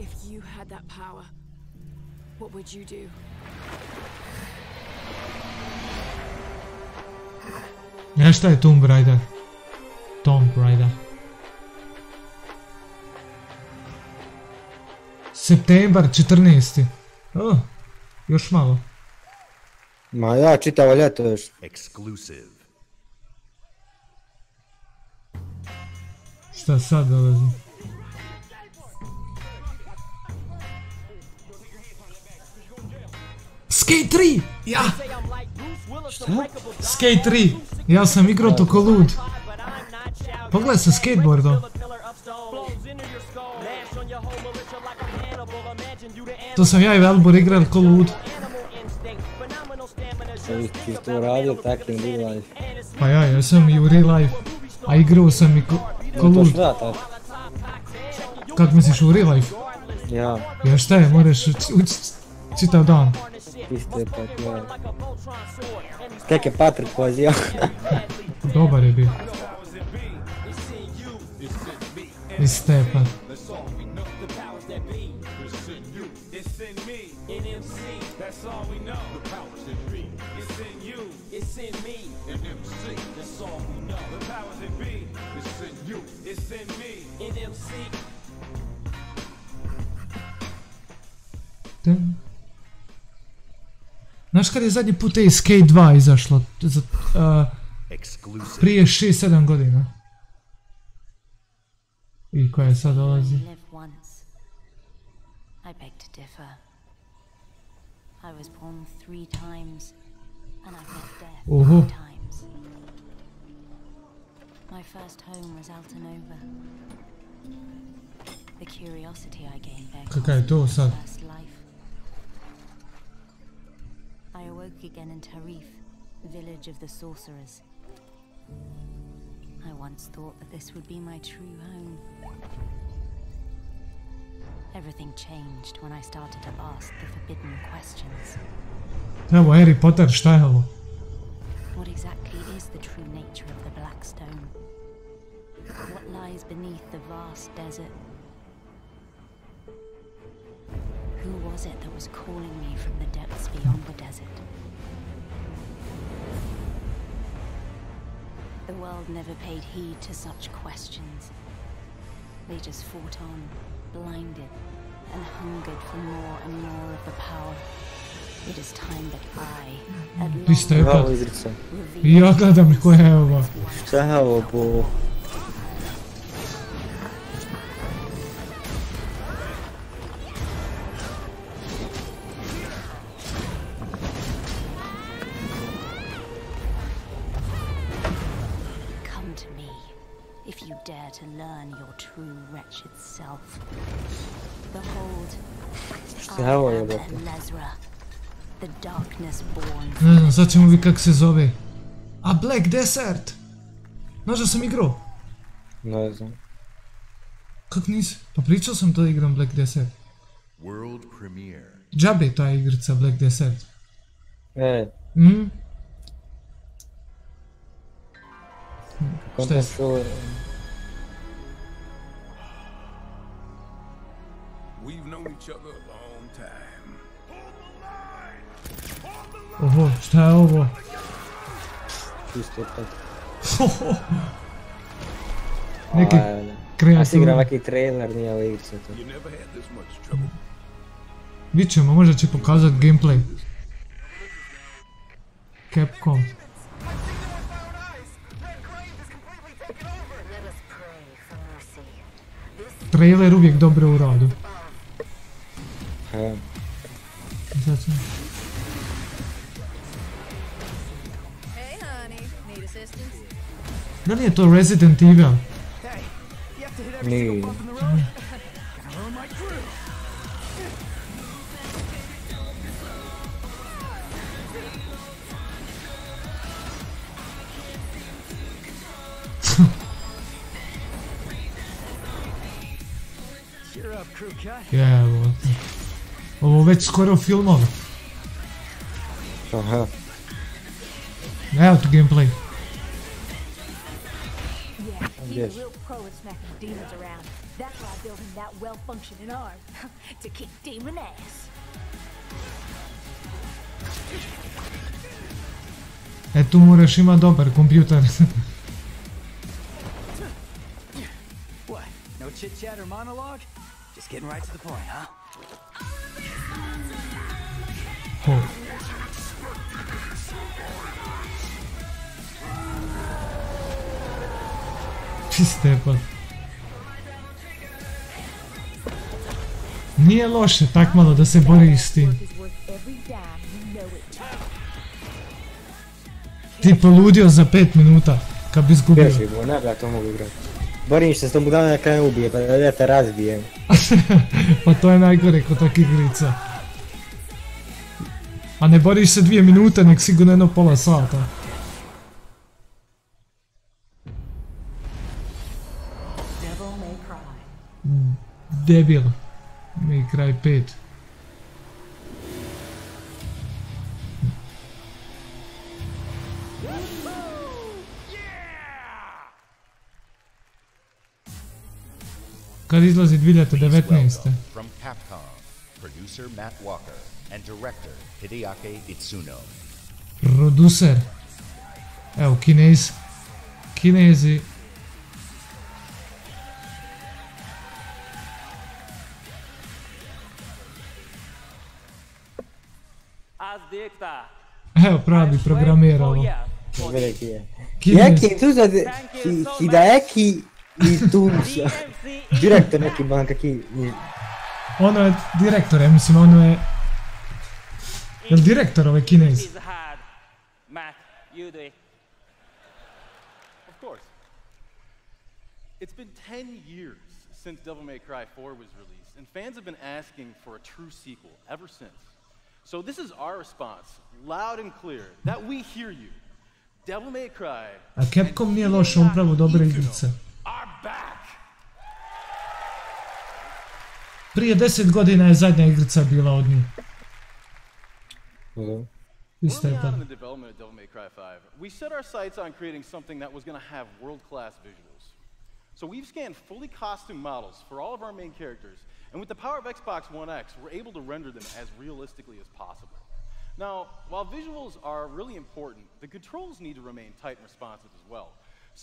If you had that power, what would you do? Znaš šta je Tomb Raider? Tomb Raider. Septembar 14. Još malo. Ma ja, čitavo ljeto još. Exclusive. Šta sad dolazi? Skate 3! Ja! Šta? Skate 3! Ja sam igrao to ko lud. Pogledaj sa skateboardom. To sam ja i Velbor igrali ko lud. Ti to radio takvim real life. Pa ja sam i u real life. A igrao sam i ko lud. Kak misliš u real life? Ja. Ja šta je, moraš učit čitav dan. Isto je pak, ja. Tek je Patrik pozio. Dobar je bio. I Stepan. Znaš kad je zadnji put Skate 2 izašlo? Prije 6-7 godina. I koja je sad dolazi? I beg to differ. I was born 3 times, and I've met death 3 times. My first home was Altanova. The curiosity I gained there Kakaj to sad? first life. I awoke again in Tarif, village of the sorcerers. I once thought that this would be my true home. Everything changed when I started to ask the forbidden questions. Evo, Harry Potter, šta je ovo? What exactly is the true nature of the Black Stone? What lies beneath the vast desert? Who was it that was calling me from the depths beyond the desert? The world never paid heed to such questions. They just fought on, blinded, and hungered for more and more of the power. It is time that I, at Ti ste Bravo, epat. igrica. I ja gledam koja je ova. Šta je ovo po... come to me if you dare to learn your true wretched self. Behold, Šta je ovo I am jebote? Lezra, the darkness born. Ne znam, sad ćemo vidjeti kak se zove. A Black Desert! Znaš da sam igrao? Ne znam. Kak nisi? Pa pričao sam to da igram Black Desert. World premiere. Džabe ta igrica Black Desert. We've known each other a long time. Oho, šta je ovo? Isto je tako. Neki Ja si igram neki trailer, nije ovo igrica to. Vidit ćemo, možda će pokazat gameplay. Capcom. Trailer uvijek dobro u radu. Sad sam... Hey, honey, need assistance? Da li je to Resident Evil? Nije. Jevo. Ovo već skoro filmove. Aha. Evo tu gameplay. He's real pro at smacking demons around. That's why I built him that well-functioning arm. To kick demon ass. E tu moraš ima dobar kompjuter. What? No chit-chat or monologue? Just getting right to the point, huh? Ho. Stepan. Nije loše tak malo da se boriš s tim. Ti poludio za 5 minuta, kad bi izgubio. Bježi, bo, ne, ja to mogu igrati. Boriš se s tom budalom na kraju ubije, pa da ja te razbijem. Pa to je najgore kod takvih igrica. A ne boriš se 2 minute, nek sigurno jedno pola sata. Debil. Mi kraj 5. Kad izlazi 2019. From Capcom, producer Matt Walker and director Hideaki Itsuno. Producer. Evo, Kinezi. Evo, pravi programiralo. Jaki, tu sad, Hideaki Itsuno. Direktor neki banka ki... Ono je direktor, ja mislim, ono je... Jel direktor ovaj Kinez? Of course. It's been 10 years since Devil May Cry 4 was released, and fans have been asking for a true sequel ever since. So this is our response, loud and clear, that we hear you. Devil May Cry... A Capcom nije loš, on pravo dobre igrice. Prije 10 godina je zadnja igrica bila od njih. Early on in the development of Devil May Cry 5, we set our sights on creating something that was going to have world-class visuals. So we've scanned fully costumed models for all of our main characters, and with the power of Xbox One X, we're able to render them as realistically as possible. Now, while visuals are really important, the controls need to remain tight and responsive as well.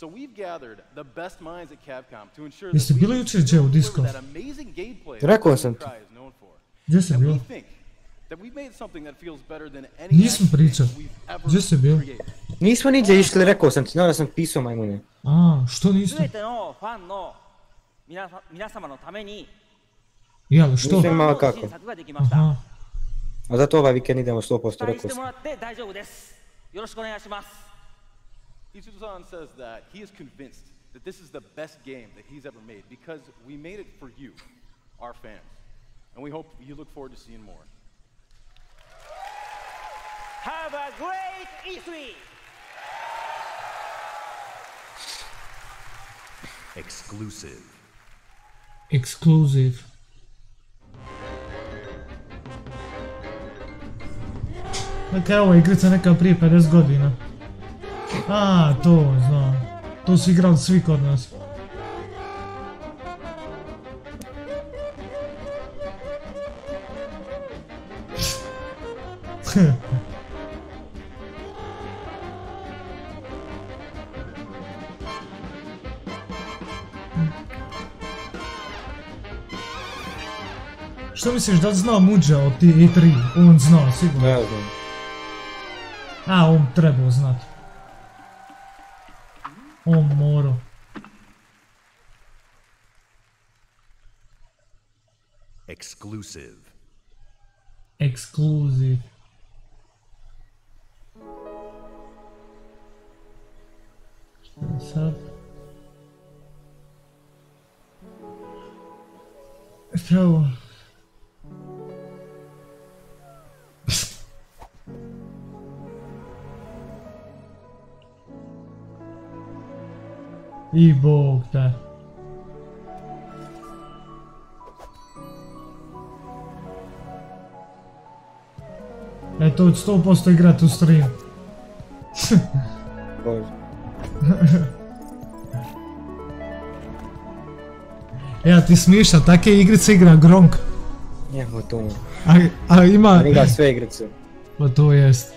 So we've gathered the best minds at Capcom to ensure that we deliver that amazing gameplay that Devil May Cry is known for. And we think that we've made something that feels better than any Nisam pričao. Gdje si bio? Nismo niđe išli, rekao sam ti, da sam pisao majmune. A, što niste? Jel, što? Nisam imao kako. Aha. A zato ovaj vikend idemo 100%, rekao sam. Itsuno says that he is convinced that this is the best game that he's ever made because we made it for you, our fans. And we hope you look forward to seeing more. Have a great E3! Exclusive. Neka je ova igrica neka prije 50 godina. A, to znam. To su igrali svi kod nas. Što misliš, da li zna Muđa od E3? On zna, sigurno. Ne znam. A, on trebao znati. On morao. Exclusive. Šta je sad? Šta je ovo? I bog da. Eto, od 100% igrati u stream. Ja ti smiša, take igrice igra Gronk. Njemu tu. A ima... On igra sve igrice. Pa to jest.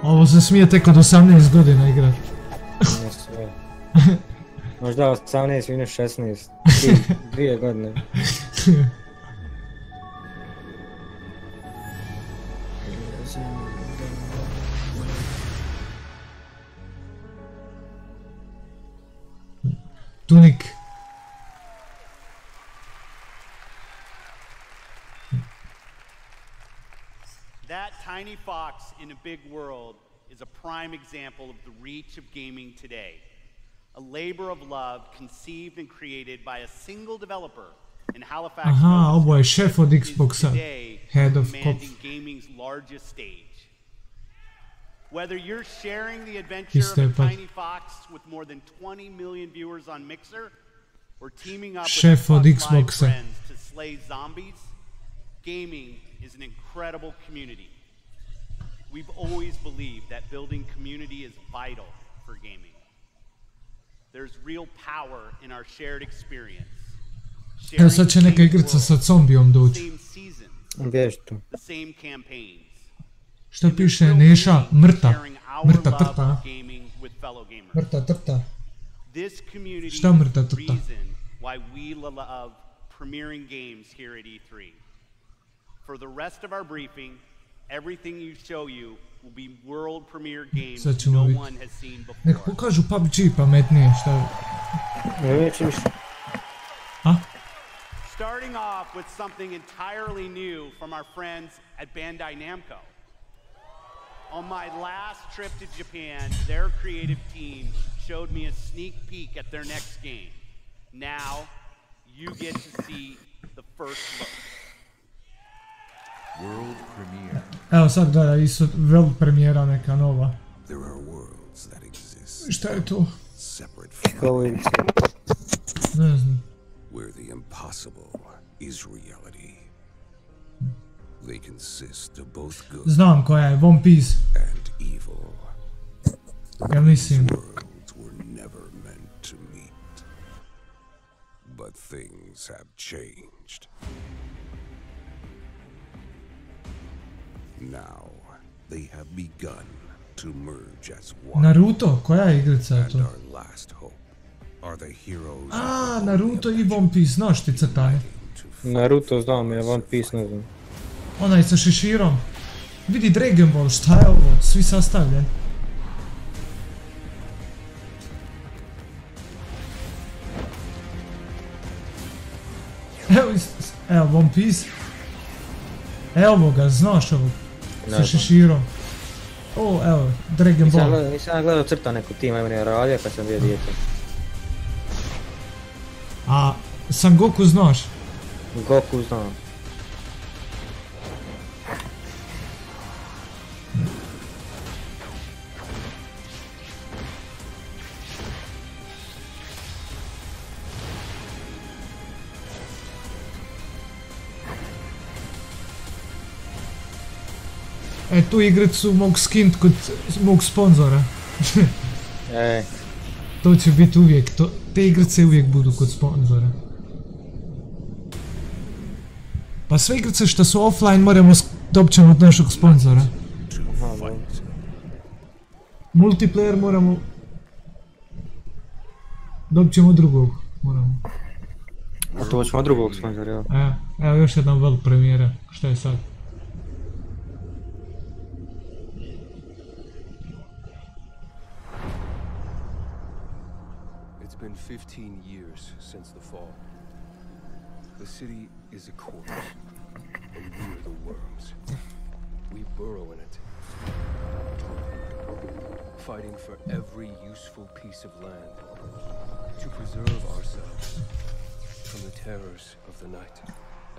Ovo se smije tek od 18 godina igrat. Ne sve. Možda 18, minus 16. 2 godine. Tunik. That tiny fox in a big world is a prime example of the reach of gaming today. A labor of love conceived and created by a single developer in Halifax. Aha, ovo je šef od Xboxa. Head of Cop. Gaming's largest stage. Whether you're sharing the adventure of a tiny fox with more than 20 million viewers on Mixer, or teaming up with live friends to slay zombies, gaming is an incredible community. We've always believed that building community is vital for gaming. There's real power in our shared experience. Evo sad će neka igrica sa zombijom doći. The same campaigns. Što piše Neša? Mrta. Mrta trta. Mrta trta. Šta mrta trta? Why we love premiering games here at E3. For the rest of our briefing, everything you show you will be world premiere games no one has seen before. Nek pokažu PUBG pametnije, šta je? Ne već ništa. A? Starting off with something entirely new from our friends at Bandai Namco. On my last trip to Japan, their creative team showed me a sneak peek at their next game. Now, you get to see the first look. World premiere. Evo sad gleda isto world premijera neka nova. There are worlds that exist. Šta je to? Separate from ne znam. Where the impossible is reality. They consist of both good Znam koja je, One Piece. And evil. Ja mislim. Worlds were never meant to meet. But things have changed. Now they have begun to merge as one. Naruto, koja je igrica je to? And our last hope are the heroes. A, Naruto i One Piece, znaš ti crtanje? Naruto znam, ja One Piece ne znam. Onaj sa šeširom. Vidi Dragon Ball, šta je ovo? Svi sastavljeni. Evo One Piece. Evo ga, znaš ovog. Sa šeširom. O, evo, Dragon Ball. Nisam gledao crta neku tima, imam je radio kad sam bio dijete. A, San Goku znaš? Goku znam. E, tu igricu mogu skint kod mog sponzora. To će biti uvijek, te igrice uvijek budu kod sponzora. Pa sve igrice što su offline moramo dobit ćemo od našeg sponzora. Multiplayer moramo... Dobit ćemo od drugog, moramo. A to ćemo od drugog sponzora, evo. Evo još jedna world premijera, šta je sad? It's been 15 years since the fall. The city is a corpse, and we are the worms. We burrow in it, fighting for every useful piece of land to preserve ourselves from the terrors of the night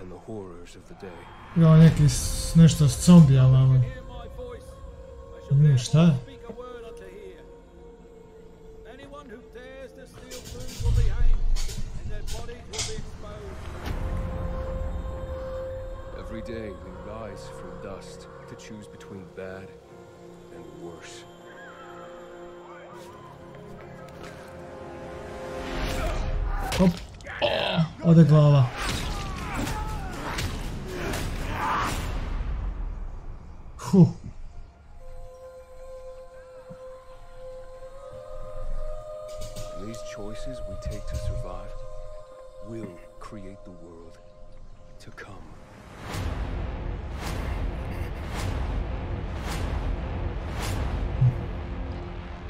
and the horrors of the day. Ja, neki nešto s zombijama. Nije, šta? Every day we rise from dust to choose between bad and worse. Hop. Ode glava. These choices we take to survive will create the world to come.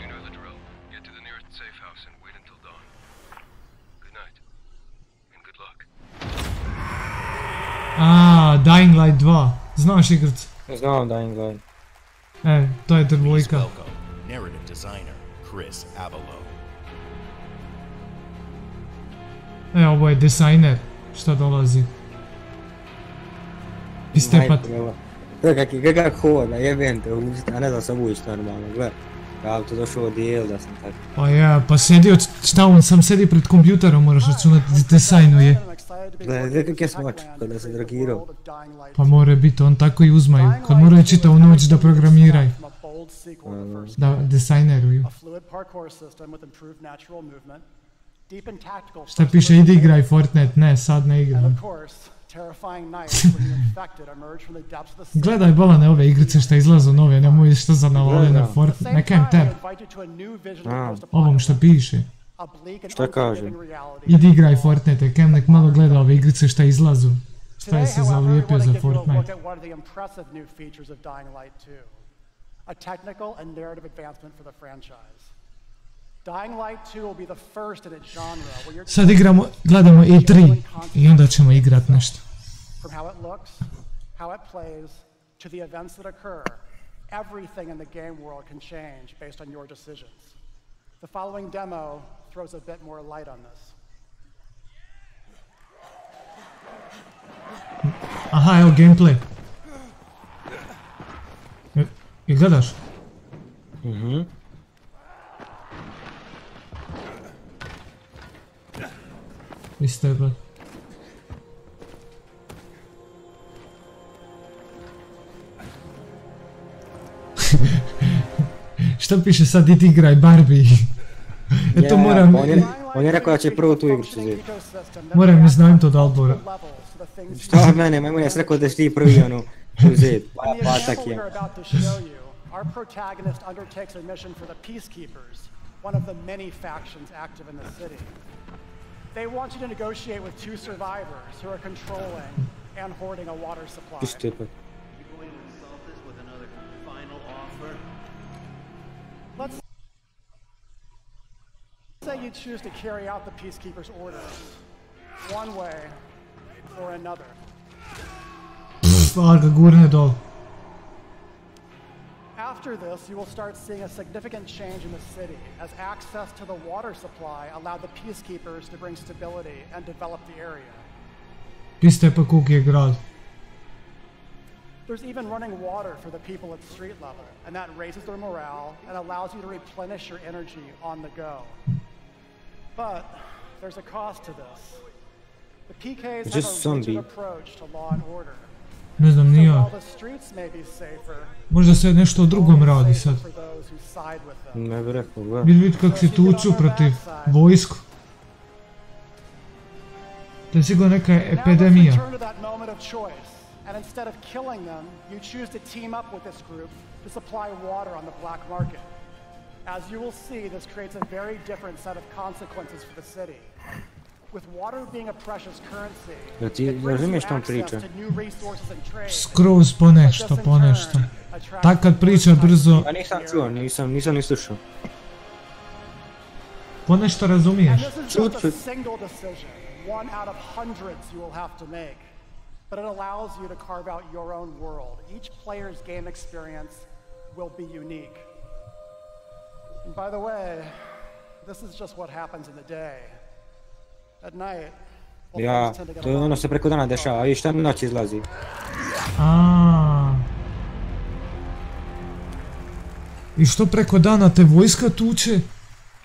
You know the drill. Get to the nearest safe house and wait until dawn. Good night. And good luck. Dying Light 2. Znaš igricu? Znam Dying Light. To je dvojka. Narrative designer Chris Avalo. Ovo je dizajner. Šta dolazi? Istepat. Gledaj kak hoda, jebem te, a ne znam sam uvić normalno, gledaj. Ja bi to došao odijel da sam tako. Pa ja, pa sedio, šta on sam sedi pred kompjuterom, moraš računati dizajnuje. Gledaj kak je smač, kada se dragirao. Pa more biti, on tako i uzmaju, kad moraju čitavu noć da programiraju. Da dizajneruju. Šta piše, idi igraj Fortnite, ne, sad ne igram. Gledaj bolane ove igrice šta izlazu nove, nemoj što za navalene Fortnite, ne kajem tebi. Ovom što piše. Šta kaže? Idi igraj Fortnite, kajem nek malo gleda ove igrice šta izlazu. Šta je se zalijepio za Fortnite. A technical and narrative advancement for the franchise. Dying Light 2 will be the first in its genre where you're sad igramo, gledamo E3 i onda ćemo igrat nešto. From how it looks, how it plays, to the events that occur, everything in the game world can change based on your decisions. The following demo throws a bit more light on this. Aha, evo gameplay. I gledaš? Isto je gled. Šta piše sad, idi igraj Barbie? Eto moram... On je rekao da će prvo tu igru uzeti. Moram, ne znam to da Albora. Šta mene, majmun je rekao da će ti prvi ono uzeti, pa tak je. Our protagonist undertakes a mission for the Peacekeepers, one of the many factions active in the city. They want you to negotiate with two survivors who are controlling and hoarding a water supply. You're stupid. You're going to insult us with another final offer? Let's say you choose to carry out the Peacekeepers' orders, one way or another. Ga gurne dol. After this, you will start seeing a significant change in the city as access to the water supply allowed the Peacekeepers to bring stability and develop the area. Iste pa kuk je grad. There's even running water for the people at street level, and that raises their morale and allows you to replenish your energy on the go. But there's a cost to this. The PKs have a rigid approach to law and order. Ne znam, ni ja. Možda se nešto o drugom radi sad. Ne bi rekao, gledaj. Vidi kako se tuču protiv vojsku. To je sigurno neka epidemija. And instead of killing them, you choose to team up with this group to supply water on the black market. As you will see, this creates a very different set of consequences for the city. With water being a precious currency, it brings you access to new resources and trade. Skroz ponešto. Tak kad priča brzo... A nisam čuo, nisam ni slušao. Ponešto razumiješ. And this is just a single decision, one out of hundreds you will have to make. But it allows you to carve out your own world. Each player's game experience will be unique. And by the way, this is just what happens in the day. At night, ja, to je ono se preko dana dešava, i šta noć izlazi. I što preko dana te vojska tuče?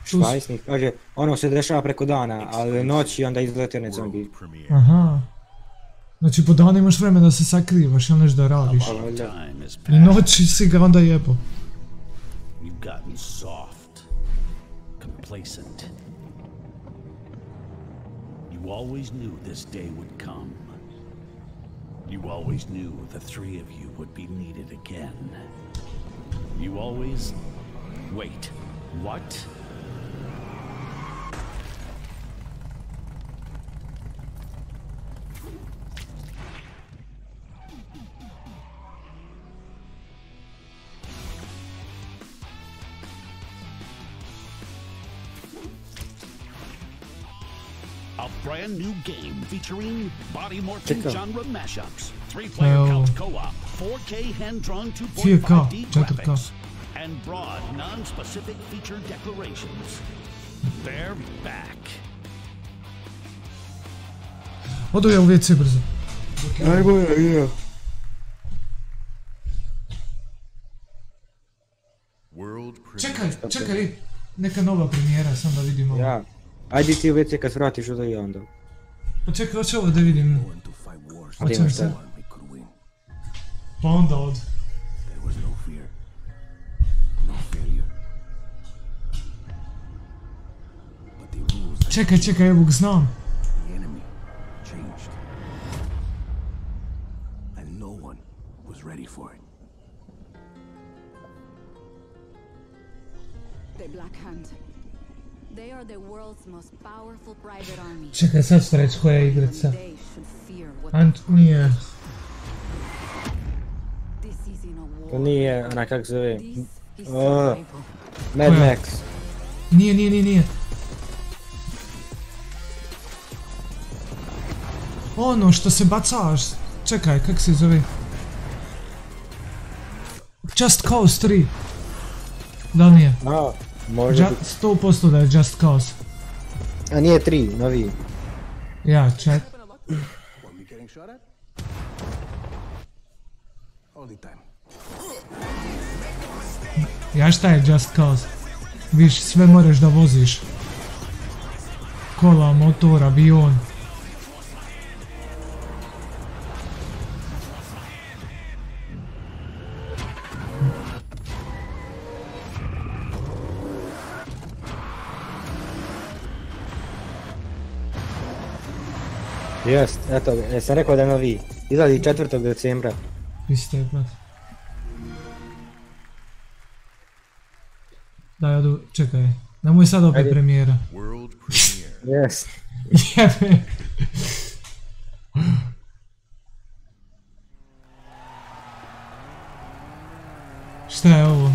Švajsnik, kaže, ono se dešava preko dana, ali noć i onda izlete ne zombi. Aha. Znači po danu imaš vremena da se sakrivaš ili nešto da radiš. I noći si ga onda jebo. You've gotten soft, complacent. You always knew this day would come. You always knew the three of you would be needed again. You always... Wait, what? A brand new game featuring body morphing genre mashups, 3-player couch co-op, 4K hand-drawn 2.5D graphics, and broad, non-specific feature declarations. They're back. Odo ja u WC brzo. Ajmo ja. Čekaj, neka nova premijera, sam da vidimo. Ja. Ajde ti u WC kad vratiš od i onda. Pa čekaj, hoće ovo da vidim. Hoćemo šta? Pa onda od. Čekaj, evo ga znam. Čekaj, sad ću reći koja je igrica. Nije... To nije, ona kako se zove... Mad Max. Nije. Ono što se bacaš. Čekaj, kako se zove? Just Cause 3. Da li nije? Može biti. 100% da je Just Cause. A nije 3, novi. Ja, čet. Ja šta je Just Cause? Viš, sve moraš da voziš. Kola, motor, avion. Jest, eto, sam rekao da je novi. Izlazi 4. decembra. Isto je, brat. Daj, odu, čekaj. Nemoj sad opet premijera. Yes. Jebe. Šta je ovo?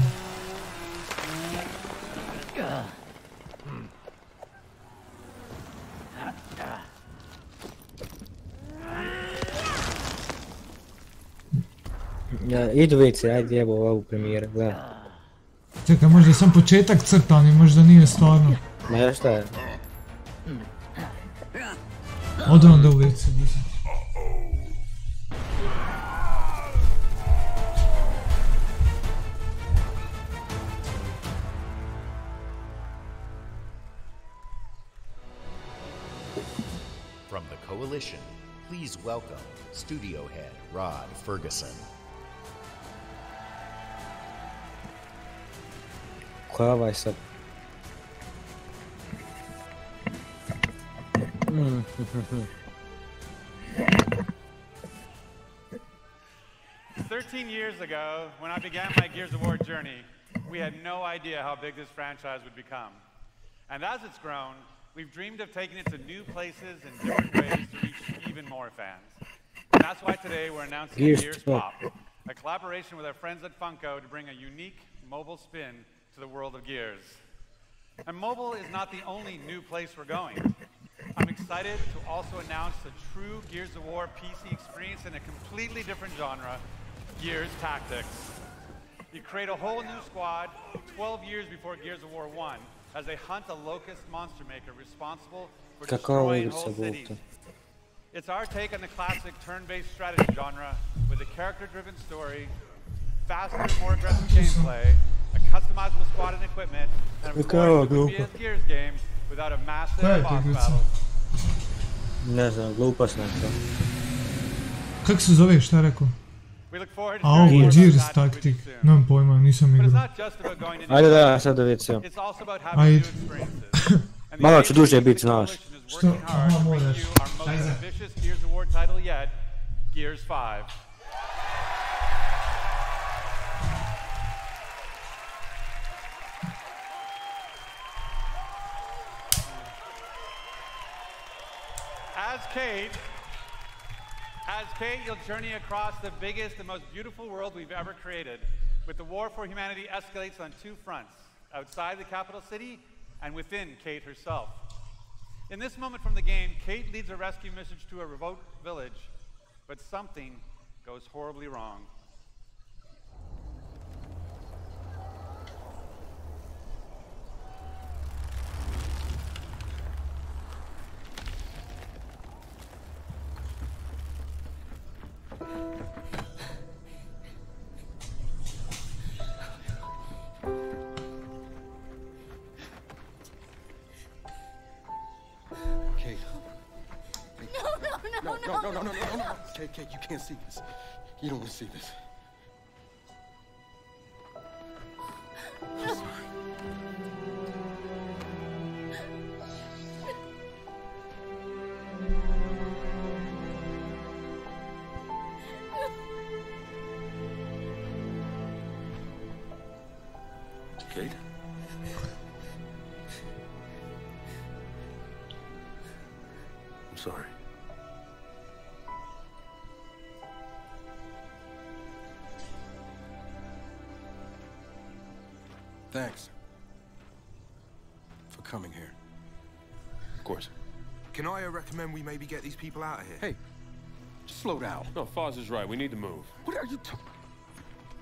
Idu WC, ajde jebo ovu premijeru, gledaj. Čekaj, možda je sam početak crtan i možda nije stvarno. Ma ja šta je? Ode onda u WC. From the Coalition, please welcome Studio Head Rod Ferguson. Ko je ovaj sad? 13 years ago, when I began my Gears of War journey, we had no idea how big this franchise would become. And as it's grown, we've dreamed of taking it to new places and different ways to reach even more fans. And that's why today we're announcing Gears Pop, a collaboration with our friends at Funko to bring a unique mobile spin to the world of Gears. And mobile is not the only new place we're going. I'm excited to also announce the true Gears of War PC experience in a completely different genre, Gears Tactics. You create a whole new squad 12 years before Gears of War 1 as they hunt a locust monster maker responsible for destroying whole cities. It's our take on the classic turn-based strategy genre with a character-driven story, faster, more aggressive gameplay, a customizable squad and equipment, and of course, it would be a Gears game without a massive boss battle. Ne znam, glupost nešto. Kako se zove, šta je rekao? A ovo, Gears taktik. Nemam pojma, nisam igrao. Ajde da, sad da vidjeti sve. Ajde. Malo ću duže biti, znaš. Što? Aha, moraš. Ajde. Gears 5. As Kate, you'll journey across the biggest and most beautiful world we've ever created, with the war for humanity escalates on two fronts, outside the capital city and within Kate herself. In this moment from the game, Kate leads a rescue mission to a remote village, but something goes horribly wrong. Kate, you can't see this. You don't want to see this. I'm sorry. Kate? I'm sorry. Thanks for coming here. Of course. Can I recommend we maybe get these people out of here? Hey, just slow down. No, Foz is right. We need to move. What are you talking?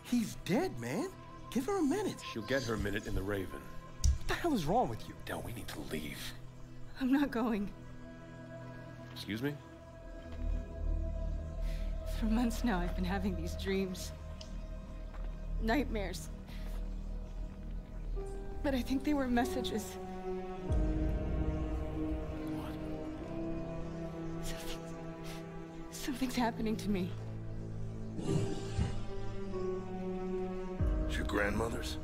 He's dead, man. Give her a minute. She'll get her minute in the Raven. What the hell is wrong with you? Del, we need to leave. I'm not going. Excuse me? For months now, I've been having these dreams. Nightmares. But I think they were messages. What? Something's happening to me. It's your grandmother's?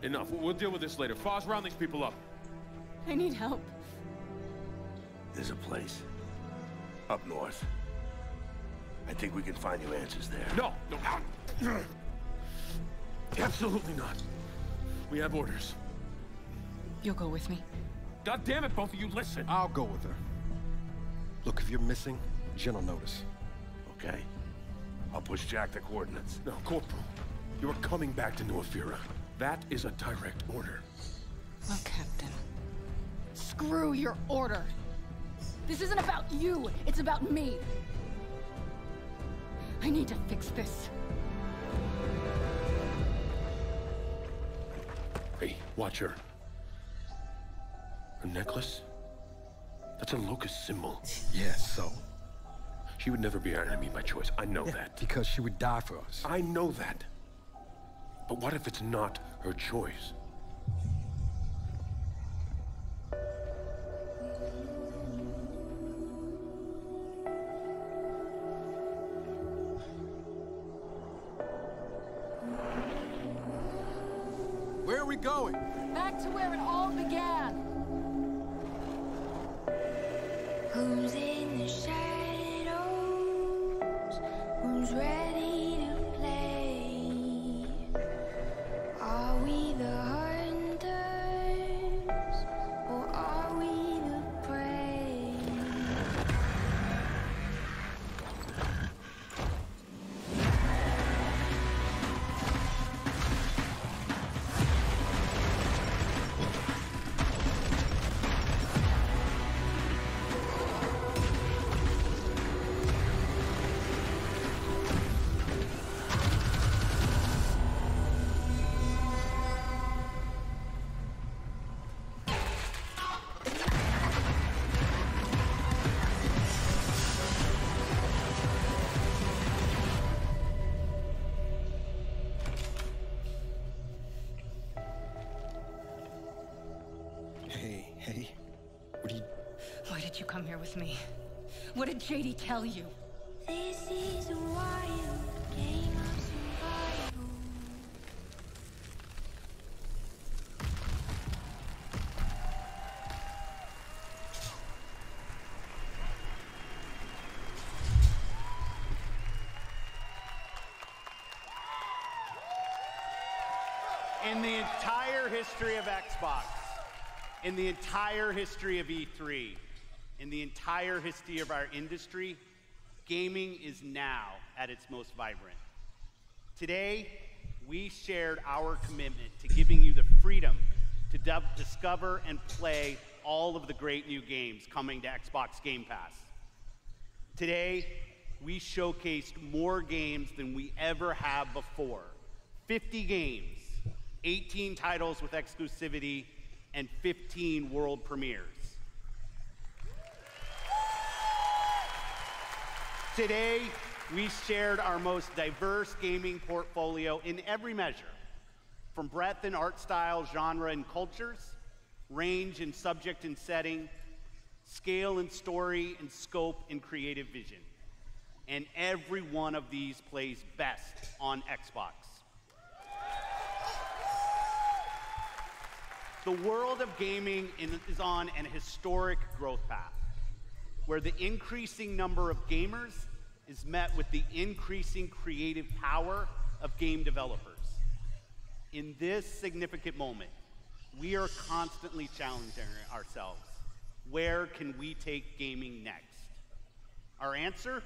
Enough. We'll deal with this later. Foz, round these people up. I need help. There's a place up north. I think we can find you answers there. No, no. Absolutely not. We have orders. You'll go with me. God damn it, both of you, listen. I'll go with her. Look, if you're missing, Jen will notice. Okay? I'll push Jack the coordinates. No, Corporal. You are coming back to New Afira. That is a direct order. Look, Captain. Screw your order. This isn't about you. It's about me. I need to fix this. Hey, watch her. Her necklace? That's a locust symbol. Yeah, so? She would never be our enemy by choice. I know that. Because she would die for us. I know that. But what if it's not her choice? Where are we going? Back to where it all began. Who's in the shadows? Who's ready to play? Are we the hunters or are we the prey? Hey, what are you... Why did you come here with me? What did JD tell you? In the entire history of Xbox, in the entire history of E3, in the entire history of our industry, gaming is now at its most vibrant. Today, we shared our commitment to giving you the freedom to discover and play all of the great new games coming to Xbox Game Pass. Today, we showcased more games than we ever have before. 50 games, 18 titles with exclusivity, and 15 world premieres. Today, we shared our most diverse gaming portfolio in every measure, from breadth in art style, genre, and cultures, range in subject and setting, scale and story, and scope and creative vision. And every one of these plays best on Xbox. The world of gaming is on an historic growth path, where the increasing number of gamers is met with the increasing creative power of game developers. In this significant moment, we are constantly challenging ourselves. Where can we take gaming next? Our answer?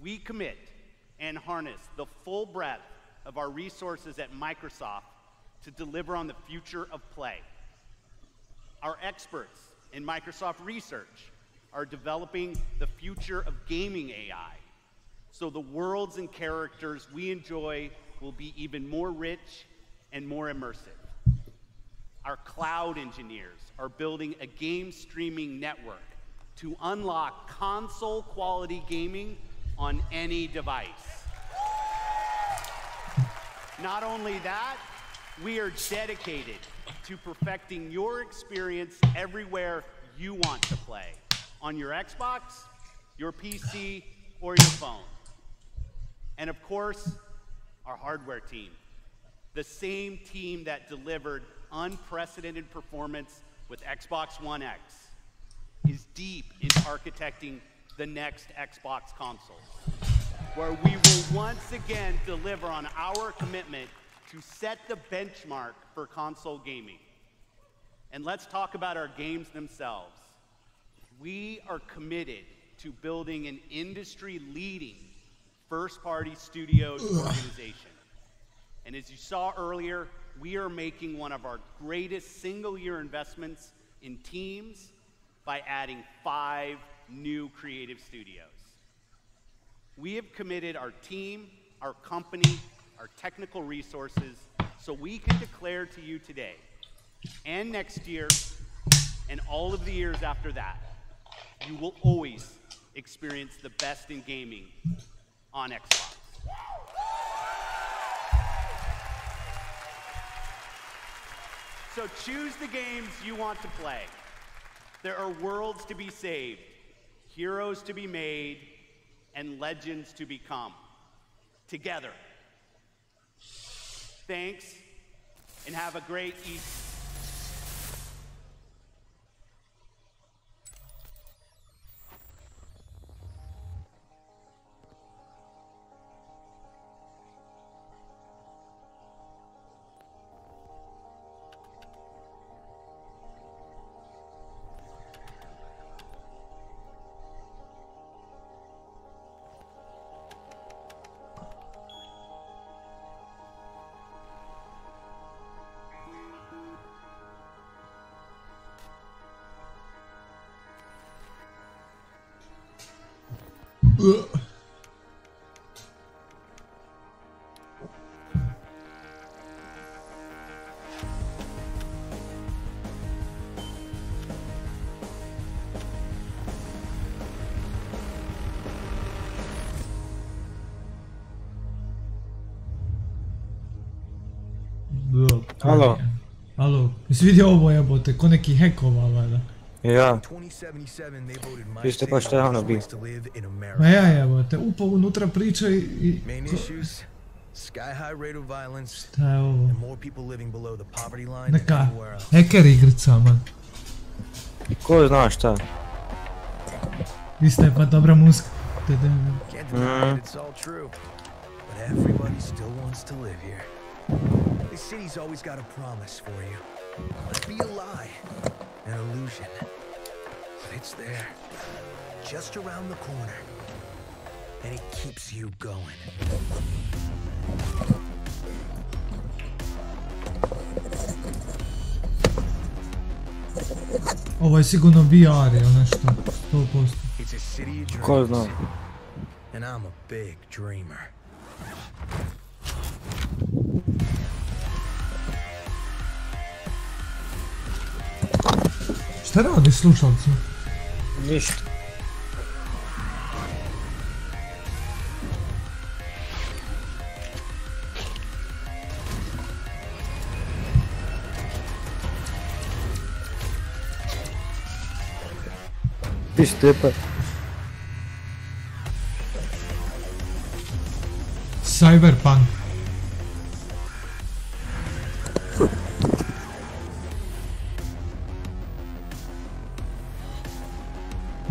We commit and harness the full breadth of our resources at Microsoft to deliver on the future of play. Our experts in Microsoft Research are developing the future of gaming AI, so the worlds and characters we enjoy will be even more rich and more immersive. Our cloud engineers are building a game streaming network to unlock console quality gaming on any device. Not only that, we are dedicated to perfecting your experience everywhere you want to play, on your Xbox, your PC, or your phone. And of course, our hardware team, the same team that delivered unprecedented performance with Xbox One X, is deep in architecting the next Xbox console, where we will once again deliver on our commitment to set the benchmark for console gaming. And let's talk about our games themselves. We are committed to building an industry-leading first-party studios organization. And as you saw earlier, we are making one of our greatest single-year investments in teams by adding 5 new creative studios. We have committed our team, our company, our technical resources, so we can declare to you today, and next year, and all of the years after that, you will always experience the best in gaming on Xbox. So choose the games you want to play. There are worlds to be saved, heroes to be made, and legends to become. Together. Thanks, and have a great Easter. Alo. Alo, jesi vidio ovo jebote, ko neki hekova, valjda. Ja. Isto pa što je ono bio. Ma ja, evo te, upao unutra priča i... Šta je ovo? Neka hacker igrica, man. Ko zna šta? Isto je pa dobra muzika. Everybody still wants to live here. This city's always got a promise for you. It'd be a lie, an illusion. But it's there, just around the corner. And it keeps you going. Ovo je sigurno VR ili nešto, 100%. It's a city of Ko zna? dreams. And I'm a big dreamer. Šta radi slušalci? Ništa. Pištepa. Cyberpunk.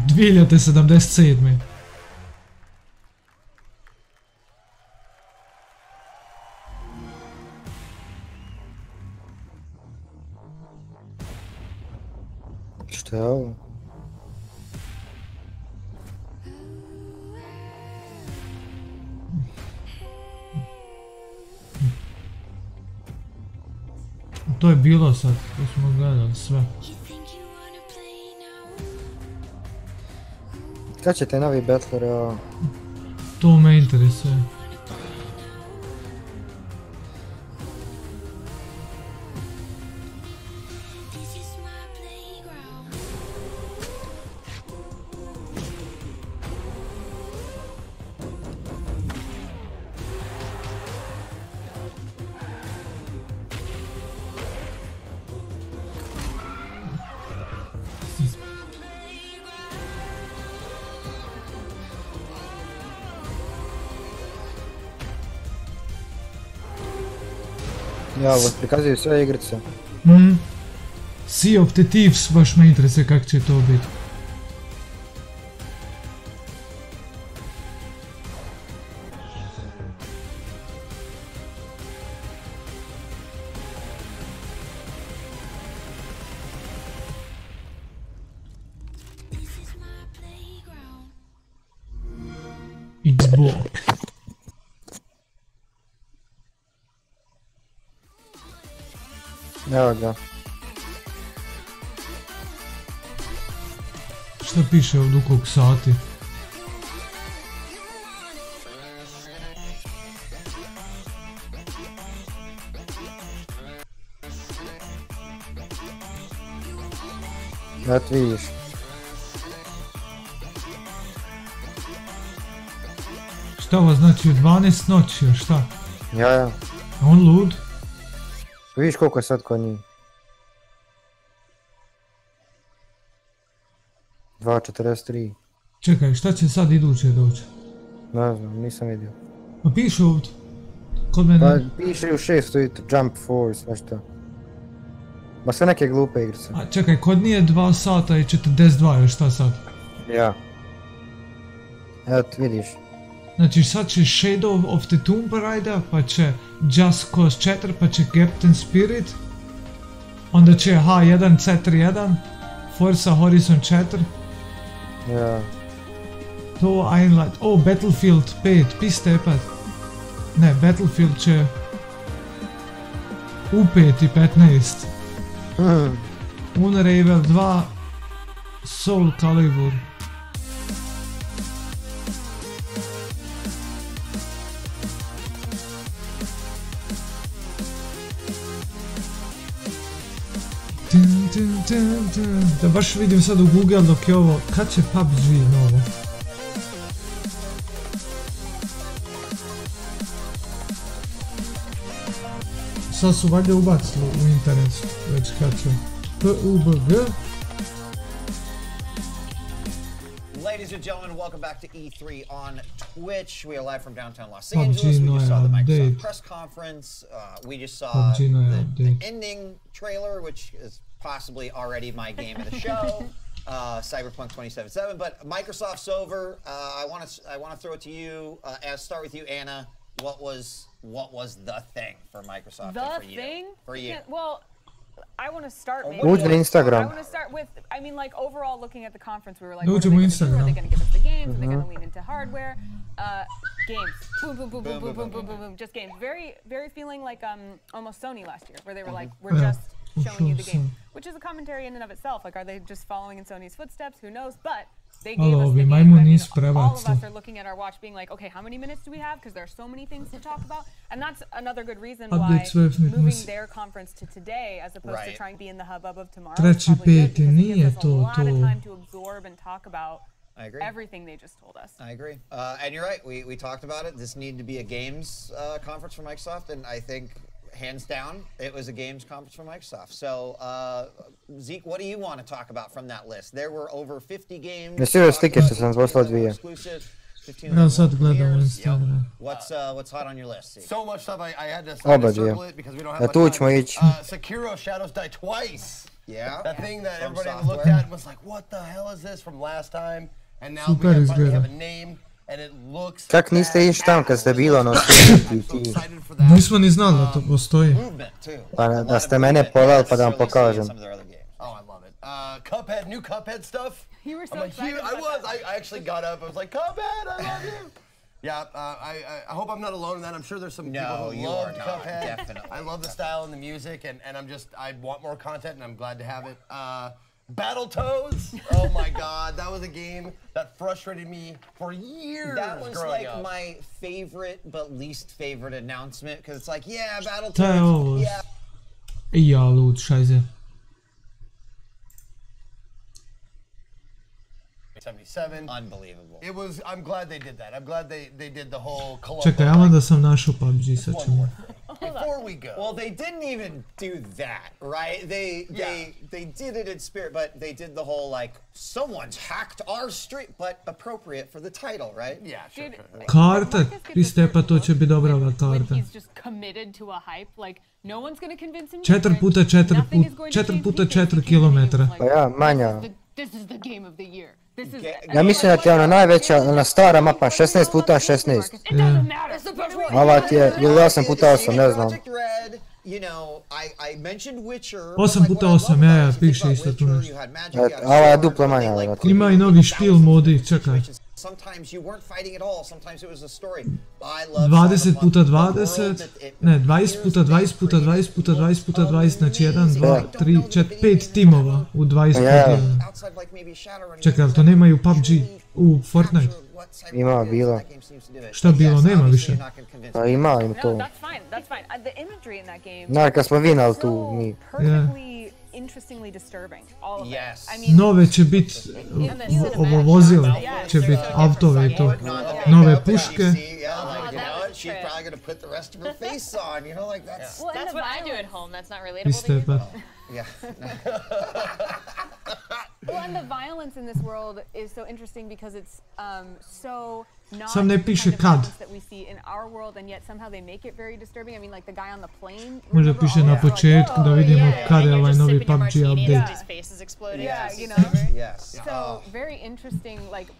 Dvijeljate 77. Šta je ovo? To je bilo sad, to smo gledali sve. Kad će te novi Battler? To me interesuje. Ja, ovo prikazuju sve igrice. Sea of the Thieves, baš me interesuje kako će to biti. Xbox. Evo ga. Šta piše od ukog sati? Eto vidiš. Šta ovo znači, u 12 noći, šta? Ja. On lud? Vidiš koliko je sad kod njih. 2.43. Čekaj, šta će sad iduće doći? Ne znam, nisam vidio. Pa piše ovdje. Kod mene... Pa piše u 6 stoji Jump Force, nešto. Ma sve neke glupe igrice. A čekaj, kod nije 2 sata i 42, još šta sad? Ja. Eto, vidiš. Znači sad će Shadow of the Tomb Raider, pa će Just Cause 4, pa će Captain Spirit, onda će H1Z1, Forza Horizon 4. Ja. To Einlight, Battlefield 5, pistepat. Ne, Battlefield će u 5 i 15. Unravel 2, Soul Calibur. Da baš vidim sad u Google dok je ovo, kad će PUBG novo? Sad su valjda ubacili u internet, već kad će PUBG. Ladies and gentlemen, welcome back to E3 on Twitch. We are live from downtown Los Angeles. We just saw the Microsoft press conference. We just saw the ending trailer, which is possibly already my game of the show, Cyberpunk 2077. But Microsoft's over. I want to throw it to you. Start with you, Anna. What was the thing for Microsoft? The for you? thing? For you? Well, I want to start maybe. Instagram. I want to start with, I mean, like overall looking at the conference, we were like, what are they going to do? Are they going to give us the games? Are they going to lean into hardware? Games. Boom, boom, boom, boom, boom, boom, boom, boom, boom. Just games. Very, very feeling like almost Sony last year, where they were like, we're just showing you the game, which is a commentary in and of itself. Like, are they just following in Sony's footsteps? Who knows? But they gave us the game. I mean, all of us are looking at our watch being like, okay, how many minutes do we have? Because there are so many things to talk about. And that's another good reason why moving their conference to today as opposed to trying to be in the hubbub of tomorrow is probably good, because it gives us a lot of time to absorb and talk about everything they just told us. I agree. And you're right. We talked about it. This needed to be a games conference for Microsoft, and I think hands down, it was a games conference for Microsoft. So, Zeke, what do you want to talk about from that list? There were over 50 games. Exclusive. 15 Ja sad gledam Instagram. What's hot on your list? Zeke? So much stuff. I had to circle it because we don't have much time. Sekiro Shadows Die Twice. Yeah. That thing that everybody looked at and was like, what the hell is this from last time? And now we finally have a name. And it looks Čak niste išli tam kad ste bilo ono ti. Nismo ni znali da to postoji. Pa da ste mene poveli pa da vam pokažem. Oh, I love it. Cuphead, new Cuphead stuff. You were so excited. I actually got up. I was like, Cuphead, I love you. Yeah, I hope I'm not alone in that. I'm sure there's some people who love Cuphead. Definitely. I love the style and the music, and I want more content, and I'm glad to have it. Battletoads! Oh my god, that was a game that frustrated me for years. That was like my favorite but least favorite announcement, because it's like, yeah, Šta je Battletoads, ovo? yeah. Ja, lud, šajze. 77. Unbelievable. It was, I'm glad they did that. I'm glad they did the whole Čekaj, ja da sam našao PUBG, sad ćemo. Before we go. Well, they didn't even do that, right? They did it in spirit, but they did the whole like, someone's hacked our street, but appropriate for the title, right? Yeah, sure. Karte, Kristepa, to će biti dobra ova karta. He's just committed to a hype, like no one's going to convince him. 4x4 kilometra. Pa ja, manja. This is the game of the year. Ja mislim da ti je ona najveća, ona stara mapa, 16x16. Ova ti je, ili 8x8, ne znam. 8x8, ja, piše isto tu nešto. Ova je duplo manja. Ima i novi špil modi, čekaj. 20x20, ne, 20x20x20x20x20, znači 1, 2, 3, 4, 5 timova u 20x1. Čekaj, ali to nema i u PUBG, u Fortnite? Ima, bilo. Šta bilo, nema više? Pa ima im to. Znaš, kad smo vinali tu mi. Nove će biti, ovo vozilo će biti autove i to, nove puške. She's probably going to put the rest of her face on, you know, like that's... Well, that's what I do at home, that's not relatable to you? Yeah. Well, and the violence in this world is so interesting because it's so not Sam ne piše the kad. that we see in our world, and yet somehow they make it very disturbing. I mean, like the guy on the plane. Možda piše na početku da vidimo kad je ovaj novi PUBG update. Yeah, you know. So very interesting, like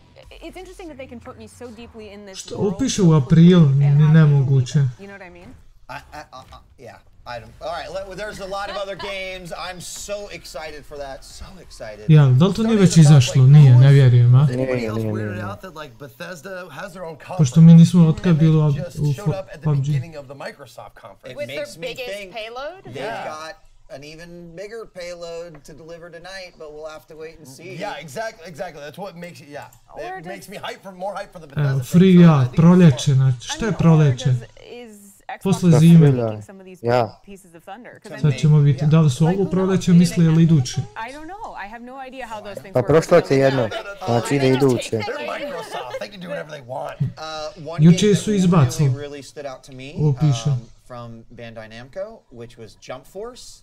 it's interesting that they can put me so deeply in this world. Ovo piše u april, nemoguće. You know what I mean? Yeah. All right, there's a lot of other games. I'm so excited for that. So excited. Ja, da li to nije već izašlo? Nije, ne vjerujem, a? Pošto mi nismo otkad bilo u PUBG. It makes me think they've got an even bigger payload to deliver tonight, but we'll have to wait and see. Yeah, exactly. That's what makes it, it makes me more hype for the Bethesda. Evo, free ja, proljeće, znači, šta je proljeće? Posle zime. Ja. Sad ćemo vidjeti da li su ovo proljeće misli ili iduće. Pa prošlo ti jedno, znači ide iduće. Juče su izbacili. Ovo piše. from Bandai Namco, which was Jump Force.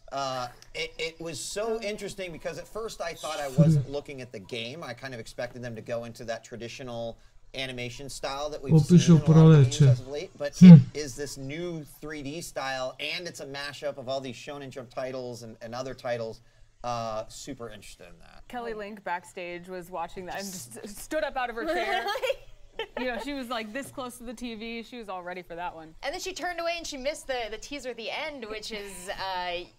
It was so interesting because at first I thought I wasn't looking at the game. I kind of expected them to go into that traditional animation style that we've seen in a lot of games as of late, but it is this new 3D style, and it's a mashup of all these Shonen Jump titles and other titles. Super interested in that. Kelly Link backstage was watching that and just stood up out of her chair. You know, she was like this close to the TV. She was all ready for that one. And then she turned away and she missed the teaser at the end, which is,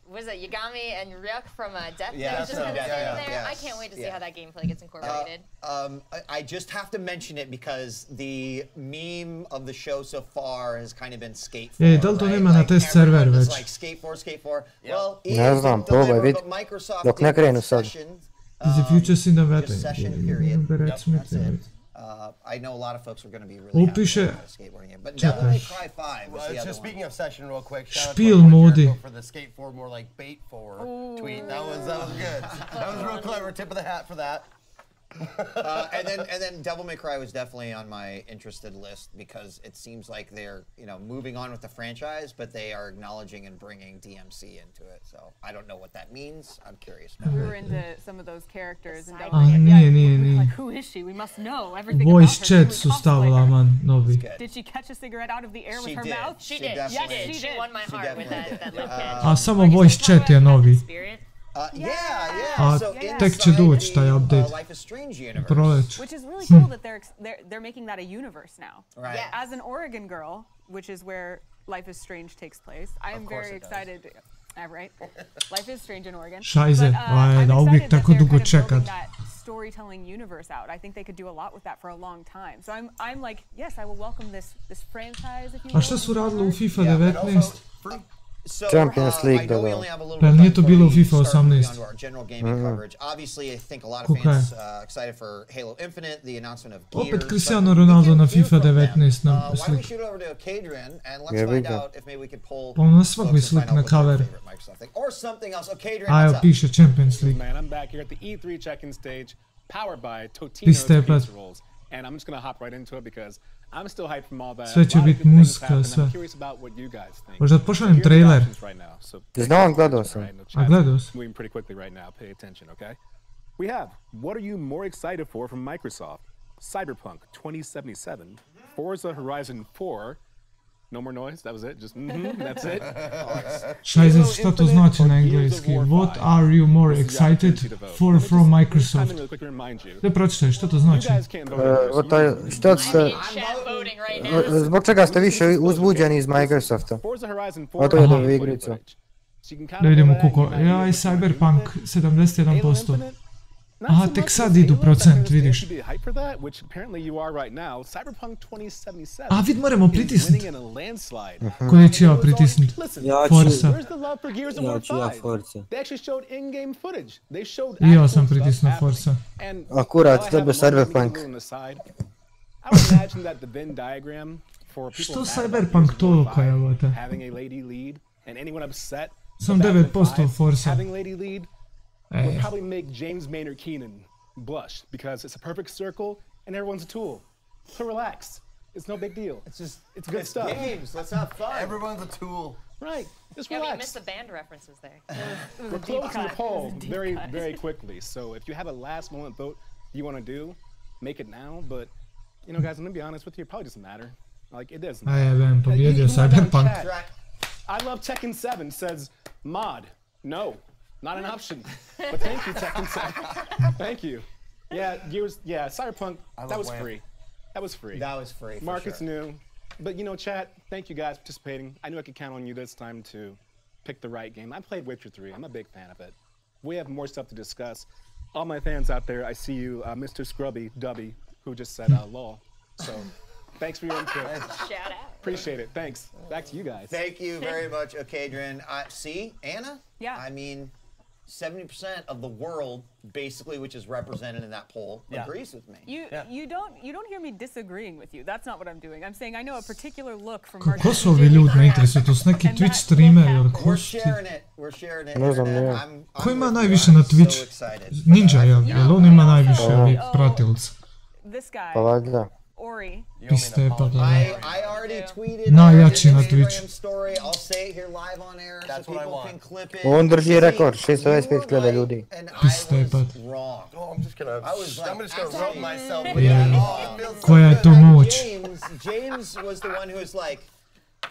was it Yagami and Ryuk from Death? Yeah, just kind of sitting there. Yes. I can't wait to see how that gameplay gets incorporated. I just have to mention it because the meme of the show so far has kind of been Skate 4. Da li to nema na test server već? Like Skate 4, Skate 4. Well, ne znam, probaj vid, dok ne krenu sad. The future sin da vete. I know a lot of folks are going to be really happy with the skateboarding game. But Devil May Cry 5 was the other just speaking one. of session real quick, Spiel modi. For the Skate 4 more like bait 4 tweet. That was good. That was real clever. Tip of the hat for that. And then Devil May Cry was definitely on my interested list because it seems like they're moving on with the franchise, but they are acknowledging and bringing DMC into it. So I don't know what that means. I'm curious. We were into some of those characters and nije. like, who is she? We must know everything Voice about her. chat su stavila, man, novi. Did she catch a cigarette out of the air with her did. mouth? She did. Yes, she did. She won my heart with that lip catch. A samo voice chat je novi. Yeah. So tek će doći taj update. Proleć. Which is really cool that they're making that a universe now. Right. Yeah. As an Oregon girl, which is where Life is Strange takes place, I am very excited. Right? Life is Strange in Oregon. Šajze, da uvijek tako dugo čekat. Storytelling universe out. I think they could do a lot with that for a long time. So I'm like, yes, I will welcome this franchise if you will. A šta su radili u FIFA 19? Champions League, Pa nije to bilo u FIFA 18? Opet Cristiano Ronaldo na FIFA 19 na sliku. Pa na svakoj slik na cover. A evo piše Champions League. Pistepat. And I'm just going to hop right into it because I'm still hyped from all that. Sve će biti muzika, sve. Možda pošaljem trailer. Znam, gledao sam. A gledao sam. Moving pretty quickly right now. Pay attention, okay? We have, what are you more excited for from Microsoft? Cyberpunk 2077, Forza Horizon 4, no more noise, that was it, just that's it. Šajze, šta to znači na engleski? What are you more excited for from Microsoft? Da pročitaj, šta to znači? Zbog čega ste više uzbuđeni iz Microsofta? Oto je igricu. Da vidimo koliko. Ja i Cyberpunk 71%. Aha, tek sad idu procent, vidiš. A vid moramo pritisniti. Koji ću ja pritisniti? Forza. I ja sam pritisnuo Forza. Akurat, tebe Cyberpunk. Što Cyberpunk toliko je, vata? Sam 9% Forza. Would probably make James Maynard Keenan blush because it's a perfect circle and everyone's a tool. So relax. It's no big deal. It's good stuff. Games. Let's have fun. Everyone's a tool. Right. Just relax. Yeah, we missed the band references there. We're closing the poll very quickly. So if you have a last moment vote you want to do, make it now. But guys, I'm gonna be honest with you. It probably doesn't matter. Like it doesn't. Pobjedio Cyberpunk. I love Tekken 7 says mod. No. Not an option, but thank you, Tekken 7. Thank you. Yeah, Cyberpunk, that was free. That was free. That was free, for Market's sure. new. But chat, thank you guys for participating. I knew I could count on you this time to pick the right game. I played Witcher 3. I'm a big fan of it. We have more stuff to discuss. All my fans out there, I see you, Mr. Scrubby Dubby, who just said lol. So thanks for your input. Shout out. Appreciate it. Thanks. Back to you guys. Thank you very much, Okadrin. See, Anna? Yeah. I mean, 70% of the world, basically, which is represented in that poll, agrees with me. You don't hear me disagreeing with you. That's not what I'm doing. I'm saying I know a particular look from Mark. Ko su ovi ljudi na interesu? To su neki Twitch streameri ili ko We're su ti? sharing it. Ne znam, Ko ima najviše na Twitch? Ninja, jel on ima najviše ovih pratilca? This guy. Pa valjda. Ori. Piste, pa da. I already tweeted najjači na Instagram Twitchu. story. I'll say it here live on air so people can clip it. On drži rekord, 625.000 ljudi. Pistepat. Wrong. Oh, I'm just gonna rope myself. Koja je to moć? James was the one who was like,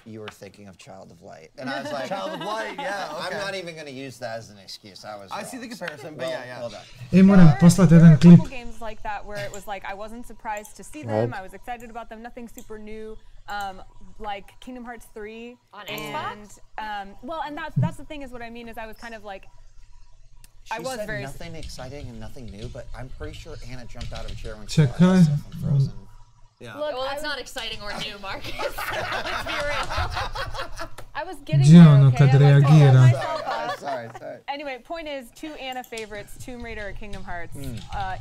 you were thinking of Child of Light. And I was like, Child of Light, yeah, okay. I'm not even going to use that as an excuse. I see the comparison, but yeah. Well done. Moram poslati jedan klip. Games like that where it was like I wasn't surprised to see them. I was excited about them. Nothing super new. Like Kingdom Hearts 3 on Xbox. Well, and that's the thing is what I mean is I was kind of like I was said very nothing exciting and nothing new, but I'm pretty sure Anna jumped out of a chair when she Čekaj. Yeah. Look, well, it's not exciting or new, Marcus. Let's be real. I was getting there, okay? Kad reagira. Sorry. Anyway, point is, 2 Anna favorites, Tomb Raider and Kingdom Hearts,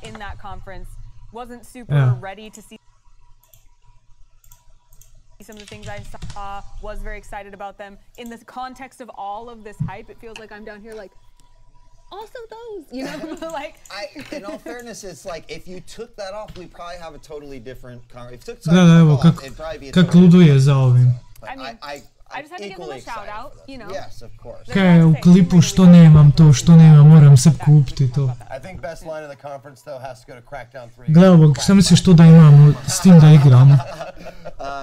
in that conference. Wasn't super ready to see some of the things I saw. Was very excited about them. In the context of all of this hype, it feels like I'm down here like, also those, you know, like. In all fairness, it's like if you took that off, we probably have a totally different. If you took something off, it'd probably be a totally luduje za ovim. I mean, I just had to give them a shout out, you know. Yes, of course. Kaj u klipu što nemam, moram se kupiti to. I think best line of the conference though has to go to Crackdown 3. Gle ovog, šta misliš to da imamo s tim da igramo?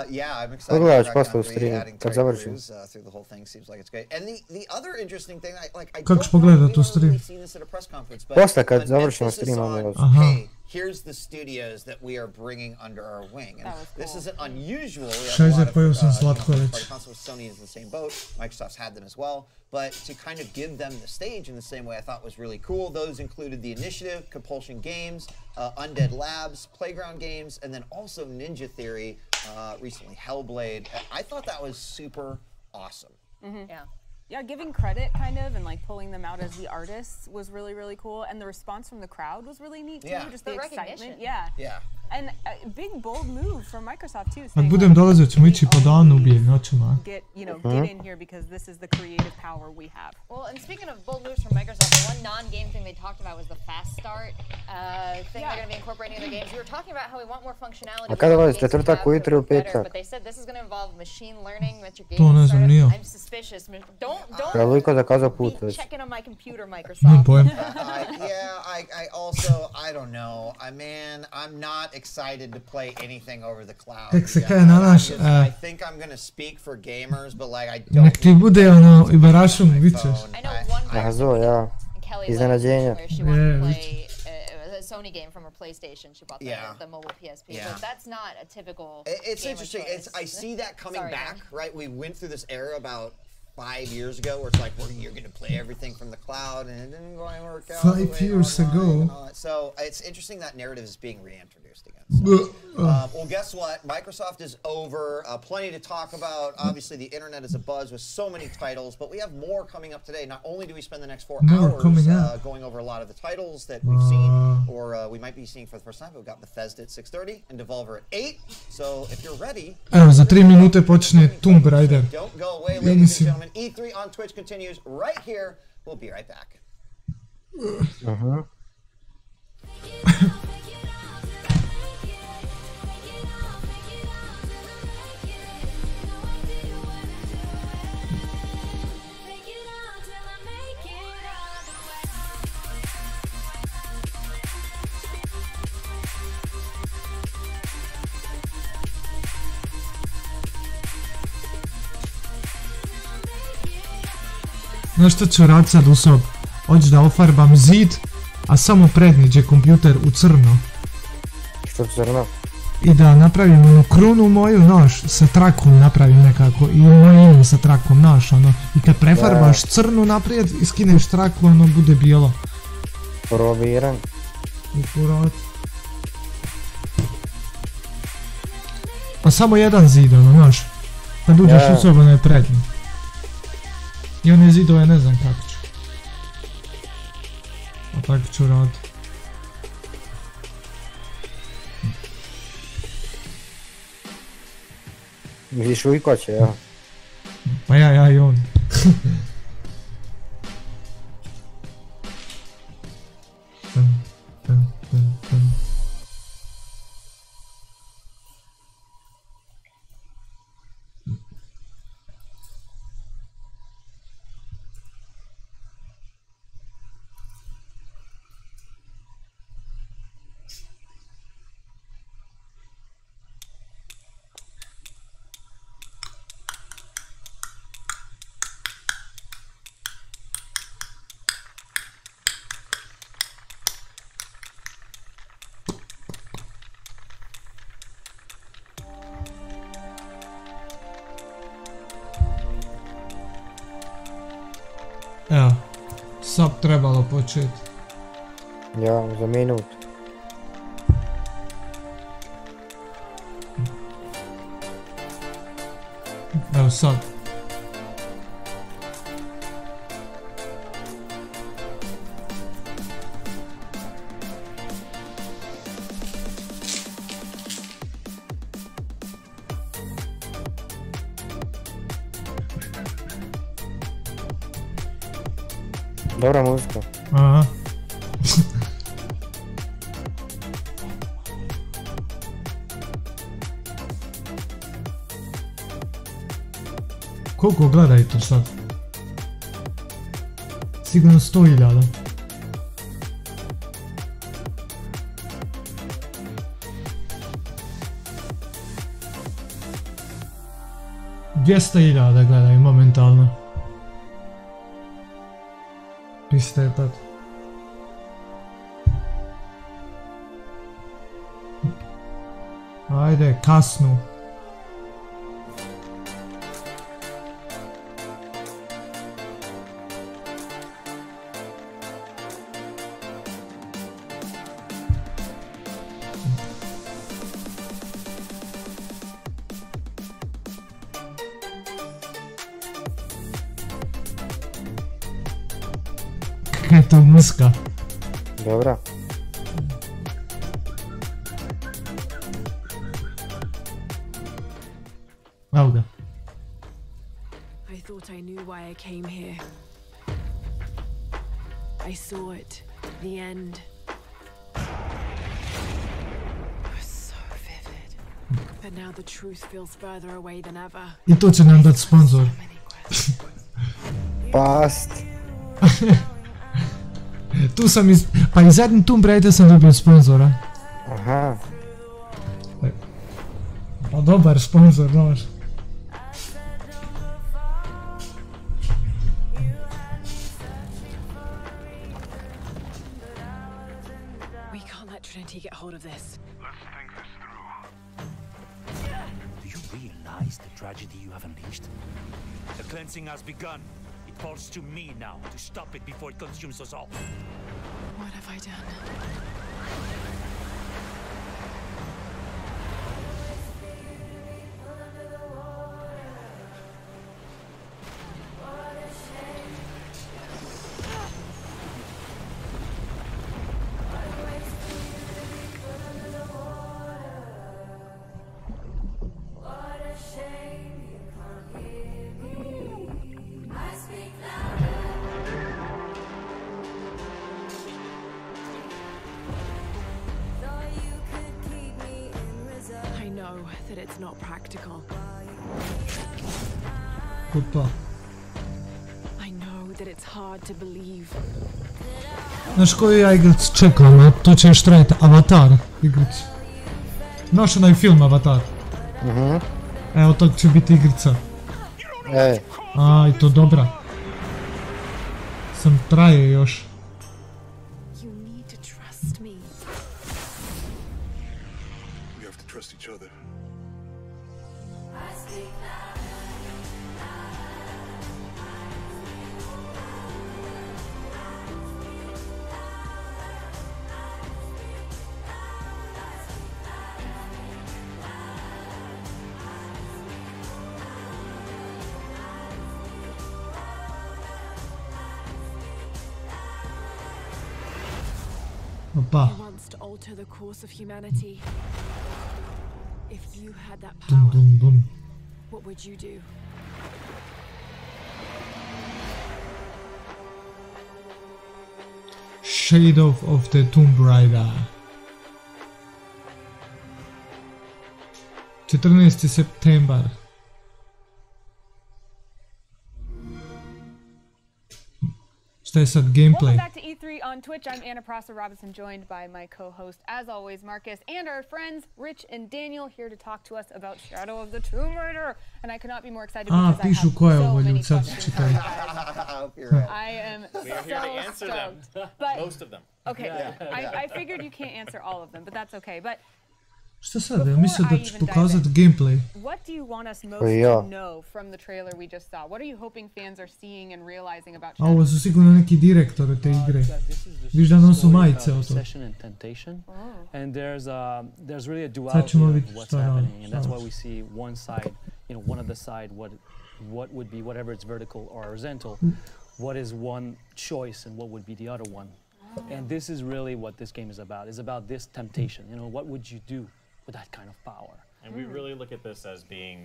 Yeah, I'm excited. Pogledaš posle u streamu, kad završim. Through the whole thing seems like it's great. And the other interesting thing, I kako ću pogledati u stream? Posle kad završimo stream, here's the studios that we are bringing under our wing. And this isn't unusual. We have a lot of consoles. Sony is in the same boat. Microsoft's had them as well. But to kind of give them the stage in the same way I thought was really cool. Those included The Initiative, Compulsion Games, Undead Labs, Playground Games, and then also Ninja Theory, recently Hellblade. I thought that was super awesome. Yeah, giving credit kind of and like pulling them out as the artists was really, really cool. And the response from the crowd was really neat too. Just the excitement. Yeah. And a big bold move from Microsoft too. Ak budem dolazio ćemo ići po danu u bijeg noćima. Get in here because this is the creative power we have. Well, and speaking of bold moves from Microsoft, the one non-game thing they talked about was the fast start thing they're going to be incorporating in their games. We were talking about how we want more functionality. But they said this is going to involve machine learning that your To ne znam nija. I'm suspicious. Don't be checking on my computer, Microsoft. I also, I don't know. I'm not excited to play anything over the cloud. I think I'm going to speak for gamers, but like I don't. Nek ti bude i barašom vičeš. I know one Kelly where she wanted to play a Sony game from her PlayStation. She bought the mobile PSP. But that's not a typical. It's interesting. I see that coming back, right? We went through this era about 5 years ago where it's like, you're going to play everything from the cloud and it didn't quite work out. 5 years ago. So it's interesting that narrative is being reintroduced again. Well, guess what? Microsoft is over. Plenty to talk about. Obviously, the internet is abuzz with so many titles, but we have more coming up today. Not only do we spend the next 4 hours going over a lot of the titles that we've seen, or we might be seeing for the first time, but we've got Bethesda at 6:30 and Devolver at 8. So if you're ready, evo za 3 minute počne Tomb Raider. Don't go away, ladies and gentlemen. E3 on Twitch continues right here. We'll be right back. Znaš što ću rad sad u sob? Hoću da ofarbam zid, a samo prednji kompjuter u crno. Što crno? I da napravim onu krunu moju, noš, sa trakom napravim nekako. I moje ime sa trakom, noš, ono. I kad prefarbaš crnu naprijed i skineš traku, ono bude bijelo. Probiran. Upurat. Pa samo jedan zid, ono, noš. Kad uđeš u sobu, ono je prednji. I one zidove ne znam kako ću. A tako ću raditi. Vidiš uvijek hoće, ja? Pa ja i on. Sad trebalo početi. Ja, za minut. Evo sad. Dobra muzika. Aha. Koliko gledaj to sad? Sigurno 100.000. $200.000 gledaju momentalno. Piste tad. Ajde, kasnu. Kakva je to muska? Dobra. Evo ga. I thought I knew why I came here. I saw it. The end. It was so vivid. But now the truth feels further away than ever. I to će nam dati sponsor. Past. Tu sam pa i zadnji Tomb Raider sam dobio sponzora. Aha. Pa dobar sponzor, znaš. We can't let Trinity get hold of this. Let's think this through. Do you realize the tragedy you have unleashed? The cleansing has begun. It falls to me now to stop it before it consumes us all. What have I done? That it's not practical. Opa. I know that it's hard to believe. Znaš koju ja igrac čekam, a to će još trajati Avatar igrac. Znaš onaj film Avatar? Evo to će biti igrica. A, i to dobra. Sam traje još. You need to trust me. We have to trust each other. Opa. He wants to alter the course of humanity. If you had that power, what would you do? Shadow of the Tomb Raider. 14. septembar. Šta je sad gameplay? Welcome back to E3 on Twitch. I'm Anna Prosser Robinson, joined by my co-host, as always, Marcus, and our friends Rich and Daniel here to talk to us about Shadow of the Tomb Raider. And I could not be more excited because I have so many questions for you guys. I am so stoked. But most of them. Okay, I figured you can't answer all of them, but that's okay. But Šta sad, ja mislim da ću pokazat gameplay. What do you want us most to know from the trailer we just saw? What are you hoping fans are seeing and realizing about A ovo su sigurno neki direktori te igre. Viš da nosu majice o to. And there's really a duality of what's happening, and that's why we see one side, one of the side, what would be, whatever it's vertical or horizontal, what is one choice and what would be the other one. And this is really what this game is about. It's about this temptation. What would you do with that kind of power? And we really look at this as being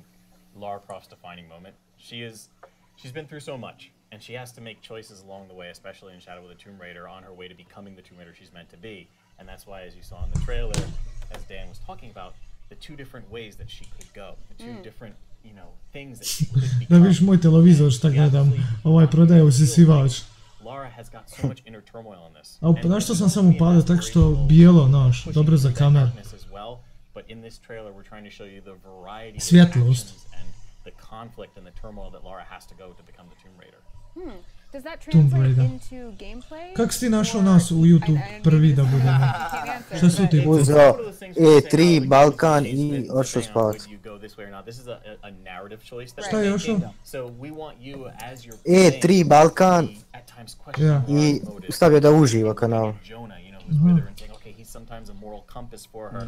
Lara Croft's defining moment. She's been through so much, and she has to make choices along the way, especially in Shadow of the Tomb Raider, on her way to becoming the Tomb Raider she's meant to be. And that's why, as you saw in the trailer, as Dan was talking about, the two different ways that she could go, the two different, things that she could become. Da vidiš moj televizor šta gledam, ovaj prodaje usisivač. Lara has got so much inner turmoil in this. A znaš što sam samo upadao, tako što bijelo, znaš, dobro za kamer. But in this trailer we're trying to show you the variety of Svjetlost. and the conflict and the turmoil that Lara has to go to become the Tomb Raider. Does that translate into gameplay? Kako si ti našao nas u YouTube prvi da budemo? Šta su ti? Uzeo E3, Balkan i otišao spavat. Šta je ošao? E3, Balkan i stavio da uživa kanal. Sometimes a moral compass for her.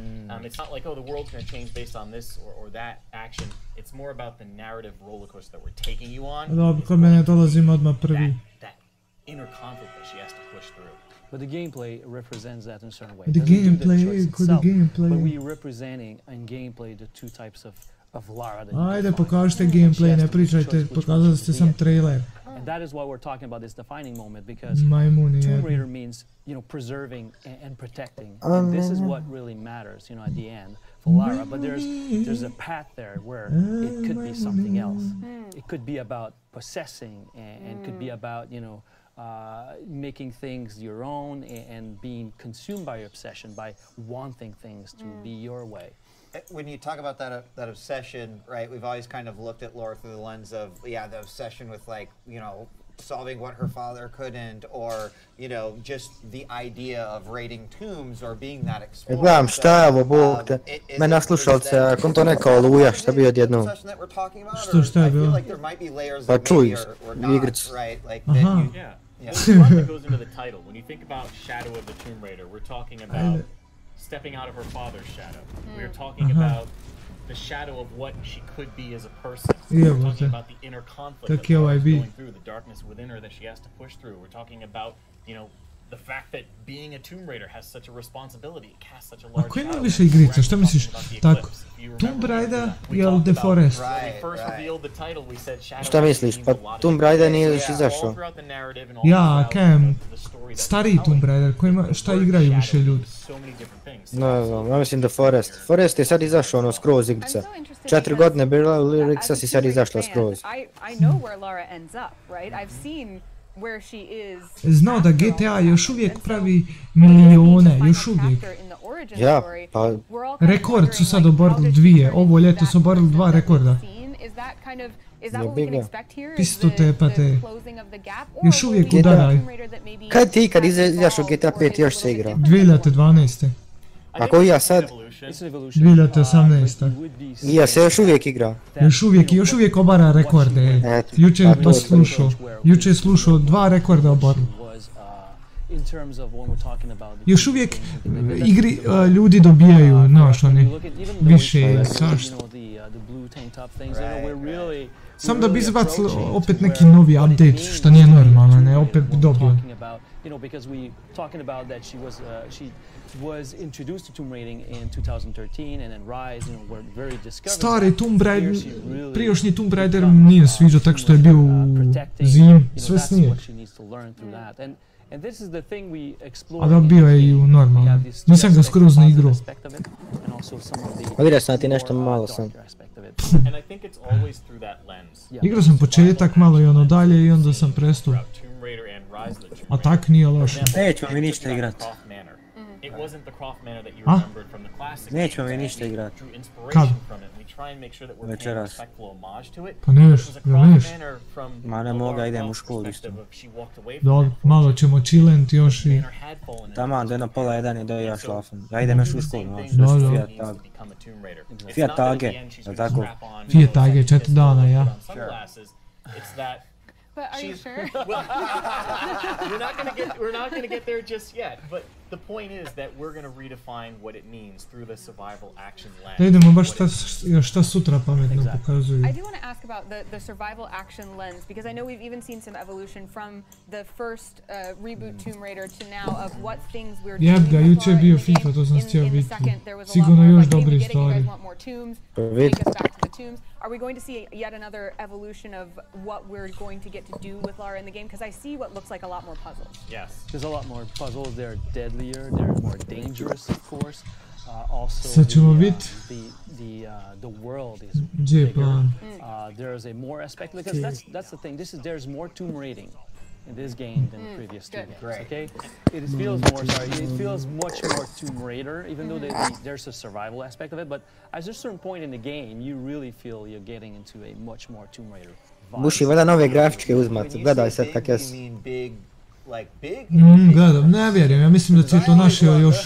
It's not like, oh, the world's going to change based on this or that action. It's more about the narrative roller coaster that we're taking you on. Dobro, kod mene dolazim odmah prvi. That inner conflict that she has to push through. But the gameplay represents that in a certain way. The gameplay, but we representing in gameplay the two types of Lara. Ajde, pokažite gameplay, ne pričajte, pokazali ste sam trailer. And that is why we're talking about this defining moment, because Tomb Raider means, preserving and protecting. And this is what really matters, at the end for Lara. But there's a path there where it could be something else. It could be about possessing, and could be about, making things your own and being consumed by your obsession, by wanting things to be your way. When you talk about that obsession, right, we've always kind of looked at Lara through the lens of, the obsession with, like, solving what her father couldn't, or, just the idea of raiding tombs or being that explorer. Gledam, šta je ovo, Bog te, mene slušalce, ako to neka oluja, šta bi odjednom? Šta je bilo? Pa čuj, igricu. Aha. There's one that goes into the title. When you think about Shadow of the Tomb Raider, we're talking about stepping out of her father's shadow. We're talking about the shadow of what she could be as a person. We're talking about the inner conflict that Lara's going through, the darkness within her that she has to push through. We're talking about, the fact that being a Tomb Raider has such a responsibility, it casts such a large shadow. Ako ima više igrica, šta misliš? Tako, Tomb Raider ili The Forest? Šta misliš? Pa Tomb Raider nije još izašao. Ja, kajem, stariji Tomb Raider, šta igraju više ljudi? Ne znam, ja mislim The Forest. Forest je sad izašao skroz igrica. 4 godine bila Lyricsa si sad izašla skroz. Znao da GTA još uvijek pravi milijone, još uvijek. Ja, pa... Rekord su sad oborili 2, ovo ljeto su oborili 2 rekorda. Pisto te pa te. Još uvijek udaraj. Kad ti ikad izašao GTA 5 još se igra? 2012. Ako i ja sad? 2018. I ja se još uvijek igra. Još uvijek obara rekorde. Juče je baš slušao. Juče je slušao 2 rekorda oborili. Još uvijek ljudi dobijaju, znaš, oni više, sašto. Sam da bi izbacili opet neki novi update, što nije normalno, ne, opet bi dobio. Stari Tomb Raider, prijašnji Tomb Raider nije sviđao, tako što je bio u zim, sve snije. A da bio je i u normalno. Nisam ga skroz na igru. A vidio sam ti nešto malo sam. Igrao sam početak malo i ono dalje i onda sam prestao. A tak nije loše. Nećemo mi ništa igrat. It wasn't the Croft manner that you remembered from the classic. Nećemo mi ništa igrati. Kad? Večeras. Pa neš, da neš. Ma ne moga, idem u školu isto. Dobro, malo ćemo chillent još i... Taman, do jedno pola jedan je do ja šlafam. Ja idem još u školu, Fiat Tage, je tako? Fiat Tage, 4 dana, ja. But are you sure? Well, we're not gonna get there just yet. But the point is that we're gonna redefine what it means through the survival action lens. Da idemo baš šta sutra pametno pokazuju. I do want to ask about the survival action lens because I know we've even seen some evolution from the first reboot Tomb Raider to now of what things we're doing. Jeb ga, juče je bio FIFA, to sam htio vidjeti. Sigurno još dobri stvari. Are we going to see yet another evolution of what we're going to get to do with Lara in the game? Because I see what looks like a lot more puzzles. Yes, there's a lot more puzzles. They're deadlier. They're more dangerous, of course. Also, the world is bigger. There's a more aspect because that's the thing. There's more tomb raiding in this game than the previous two games. Okay, it feels much more Tomb Raider, even though there's a survival aspect of it. But at a certain point in the game, you really feel you're getting into a much more Tomb Raider vibe. Buši, vada nove grafičke uzmat, gledaj sad kak jesu. Gledam, ne vjerujem, ja mislim da će to naše još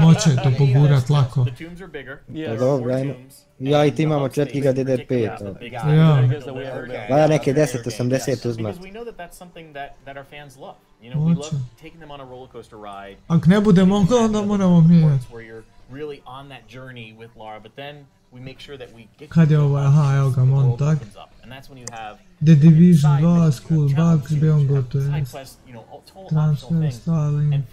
moće to pogurat lako. Dobro, ja i ti imamo 4 DDR5. Vada neke 1080 uzmat. Moće. Ako ne bude moglo, onda moramo mijenjati. Kad je ovaj, aha, evo ga, Montag. The Division 2, School Bugs, Beyond Good, Transfer, Styling.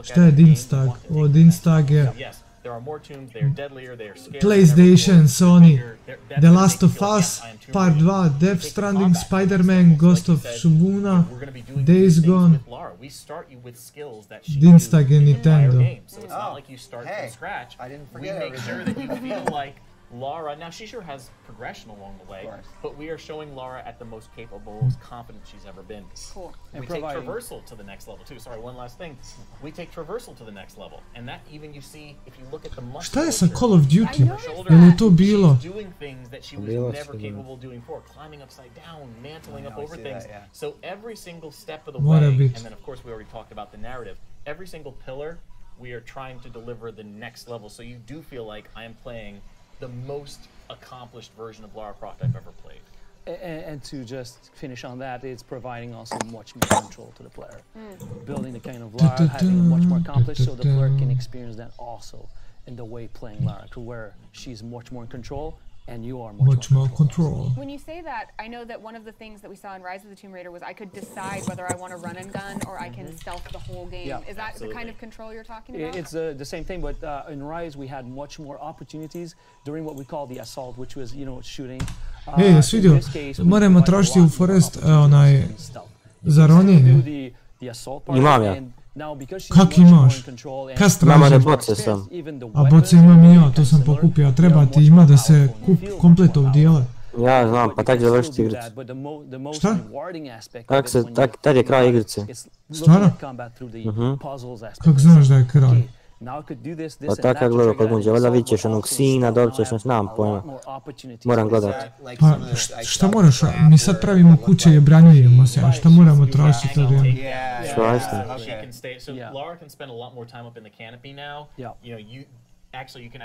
Šta je Dinstag? O, Dinstag je PlayStation, Sony, The Last of Us, Part 2, Death Stranding, Spider-Man, Ghost of Tsushima, Days Gone. Dinstag je Nintendo. Lara, now she sure has progression along the way, but we are showing Lara at the most capable, most confident she's ever been. Cool. We take traversal to the next level too. Sorry, one last thing. We take traversal to the next level, and that even you see if you look at the muscle. Šta je sa Call of Duty? Je li to bilo? Doing things that she was never capable doing before, climbing upside down, mantling up over things. So every single step of the way, and then of course we already talked about the narrative. Every single pillar, we are trying to deliver the next level. So you do feel like I am playing the most accomplished version of Lara Croft I've ever played. And to just finish on that, it's providing also much more control to the player. Building the kind of Lara, having it much more accomplished so the player can experience that also in the way playing Lara, to where she's much more in control and you are much more control. When you say that, I know that one of the things that we saw in Rise of the Tomb Raider was I could decide whether I want to run and gun or I can stealth the whole game. Yeah, is that the kind of control you're talking about? It's the same thing, but in Rise we had much more opportunities during what we call the assault, which was, shooting. Jesi vidio, moramo tražiti u Forest za ronjenje. Imam ja. Kak imaš? Kas tražim? Imam one boce sam. A boce imam i ja, to sam pokupio, a treba ti ima da se komplet ovdijele. Ja znam, pa tak završiti igricu. Šta? Tad je kraj igrice. Stvarno? Kako znaš da je kraj? Pa tako gledao kod bunđe, valjda vidit ćeš onog sina, dobit ćeš, nemam pojma. Moram gledat. Pa šta moraš, mi sad pravimo kuće i obranjujemo se, a šta moramo tražiti to vrijeme? Actually, you can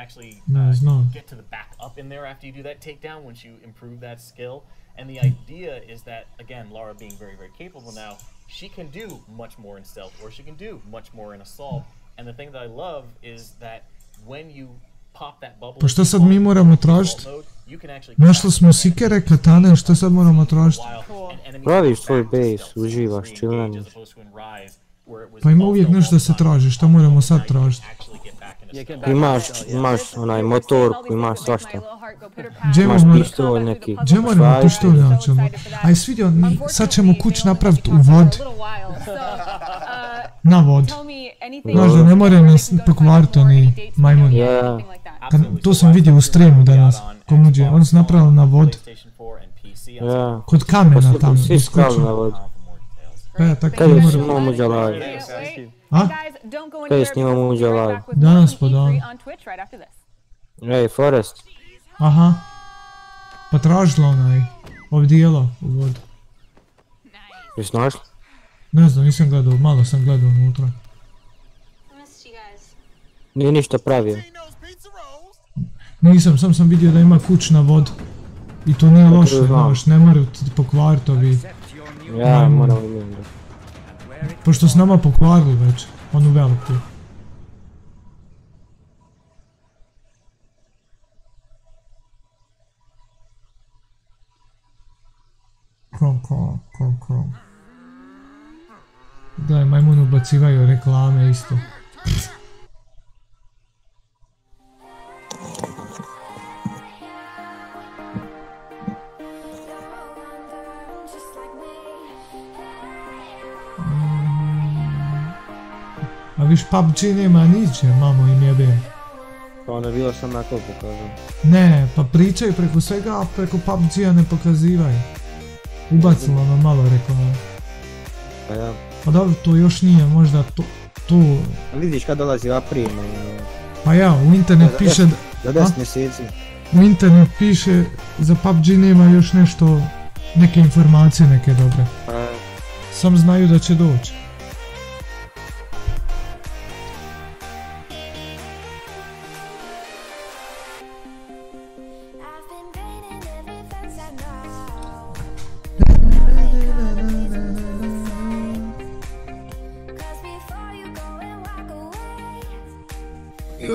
get to the back up in there after you do that takedown once you improve that skill. And the idea is that, again, Lara being very, very capable now, she can do much more in stealth or she can do much more in assault. And the thing that I love is that when you pop that bubble... Pa šta sad mi moramo tražiti? Našli smo sikere, katane, šta sad moramo tražiti? Praviš svoj base, uživaš, chillanješ. Pa ima uvijek nešto da se traži, šta moramo sad tražiti? Imaš onaj motorku, imaš svašta. Imaš pištolj neki. Gdje moramo pištolj naći? Aj svidio, sad ćemo kuć napraviti u vodi. Na vodi. Znaš da ne moraju nas pokvariti oni majmuni. To sam vidio u streamu danas. Oni su napravili na vodi. Kod kamena tamo. Svi spravili na vodi. Kad je snimao Muđa live? Kad je snimao Muđa live? Danas po danu. Ej, Forest. Aha. Pa tražila onaj ovdjela u vodu. Jesi našla? Ne znam, nisam gledao, malo sam gledao unutra. Nije ništa pravio. Nisam, sam vidio da ima kuć na vodu. I to nije loše, znaš, ne moraju ti pokvariti ovi. Ja, moram vidjeti. Pošto s nama pokvarili već, onu veliku. Krom. Gledaj, majmunu ubacivaju reklame isto. A viš PUBG nema niče, mamo im jebem. Pa onda bilo sam na to pokazao. Ne, pa pričaju preko svega, a preko PUBG-a ne pokazivaju. Ubacilo ono malo reklame. Pa ja. Pa dobro, to još nije, možda to... Vidiš kad dolazi april. Pa ja, u internet piše... Za 10 mjeseci. U internet piše, za PUBG nema još nešto, neke informacije neke dobre. Sam znaju da će doći.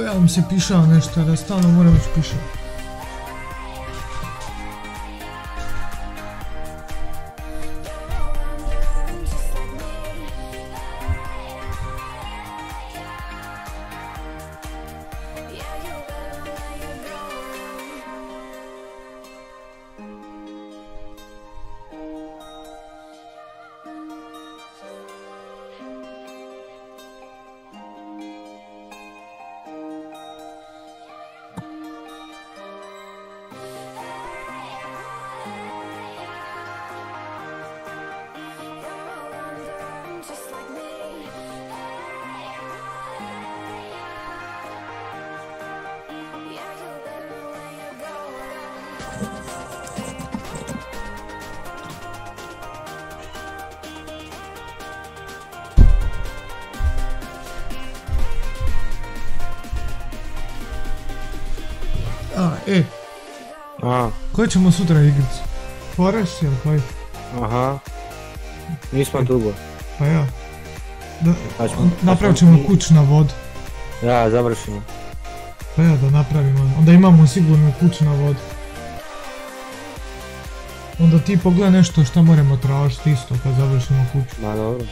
Ja mi se pišao nešto, da stalno moram već pišao. Koje ćemo sutra igricu? Forest ili koji? Aha. Nismo dugo. Pa ja. Napravit ćemo kuć na vodu. Ja, završimo. Pa ja, da napravimo. Onda imamo sigurno kuć na vodu. Onda ti pogledaj nešto što moramo tražiti isto kad završimo kuću. Ma dobro.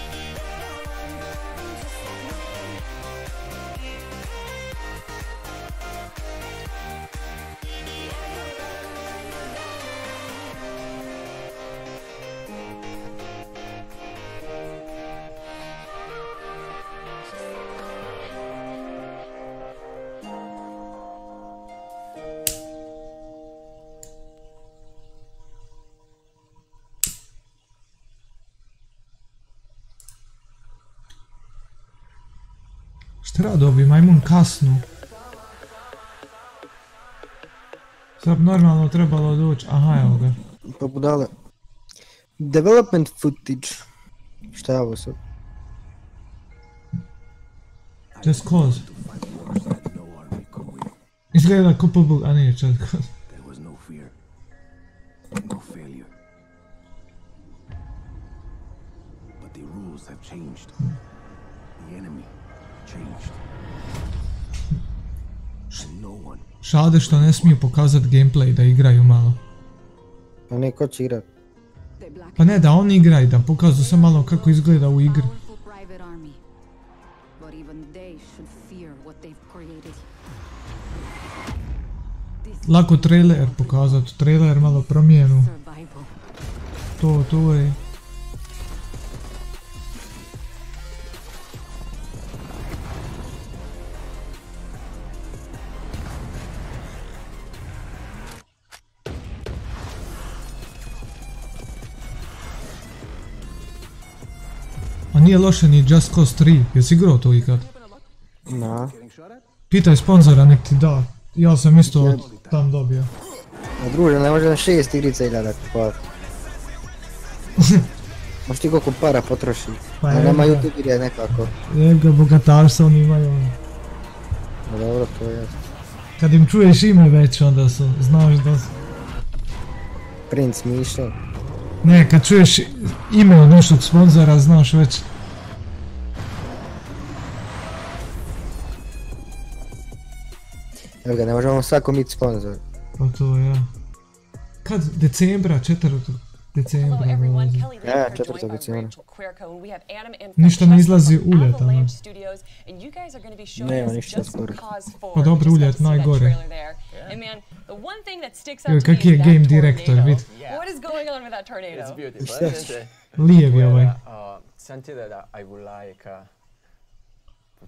Šta rado bi majmun kasnu? Sad normalno trebalo doći, aha evo ga. Pa budale. Development footage. Šta je ovo sad? Just cause. Izgleda ko pobog, a nije just cause. Šade što ne smiju pokazati gameplay da igraju malo. Pa ne, ko će igrat? Pa ne, da oni igraju, da pokažu se malo kako izgleda u igri. Lako trailer pokazati, trailer malo promijenu. To je... nije loše ni Just Cause 3, jesi igrao to ikad? Na. Pitaj sponzora nek ti da, ja sam isto tam dobio. A druže, ne može na 6 igrica iljada kupovati. Možeš ti koliko para potroši, a nema YouTuberija nekako. Jebga bogatarstva oni imaju ono. Dobro, to je jasno. Kad im čuješ ime već onda su, znaš da su. Princ Mišo. Ne, kad čuješ ime od nekog sponzora znaš već. Evo ga, ne možemo svakom biti sponzor. Pa to ja. Kad? Decembra, 4. decembra. Ja, 4. decembra. Ništa ne izlazi uljeta. Nema ništa skoro. Pa dobro, uljet najgore. Evo kak je game direktor, vid. Lijev je ovaj.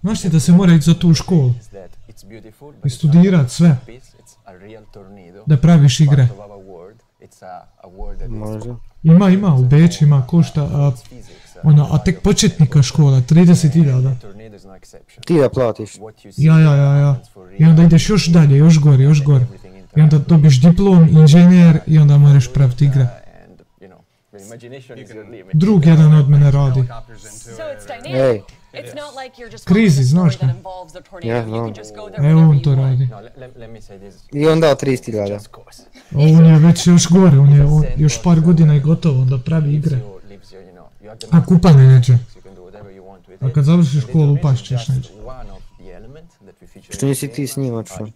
Znaš ti da se mora ići za tu školu i studirat sve, da praviš igre. Ima, u Beću ima, košta, a tek početnika škola, 30.000. Ti da platiš? Ja. I onda ideš još dalje, još gore. I onda dobiš diplom, inženjer i onda moraš praviti igre. Drug jedan od mene radi. Ej. Krizi, znaš ga? Ja, znam. Evo on to radi. I on dao 30.000. On je već još gore, on je još par godina i gotovo, onda pravi igre. A kupane neće. A kad završiš školu upaš ćeš neće. Što nisi ti s njim očeo?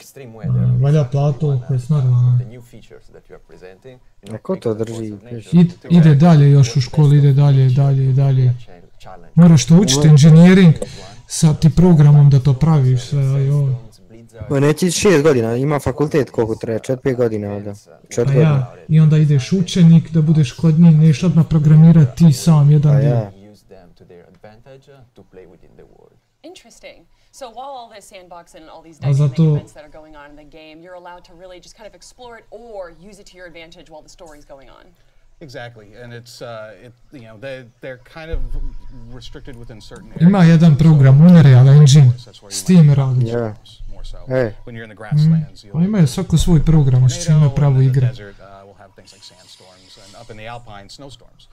Valja plato, koje je normalno. A ko to drži? Ide dalje još u školi, ide dalje. Moraš to učiti engineering sa ti programom da to praviš sve. Neće 6 godina, ima fakultet koliko treba, 4-5 godina onda. 4 godina. I onda ideš učenik da budeš kod njih, neš odmah programirati ti sam jedan dio. So while all this sandbox and all these dynamic events that are going on in the game, you're allowed to really just kind of explore it or use it to your advantage while the story's going on. Exactly, and it's they're kind of restricted within certain areas. Ima jedan program, Unreal Engine, Steam radi. When you're in the grasslands, ima svako svoj program s čime pravu igre. We'll have things like sandstorms, and up in the Alpine, snowstorms.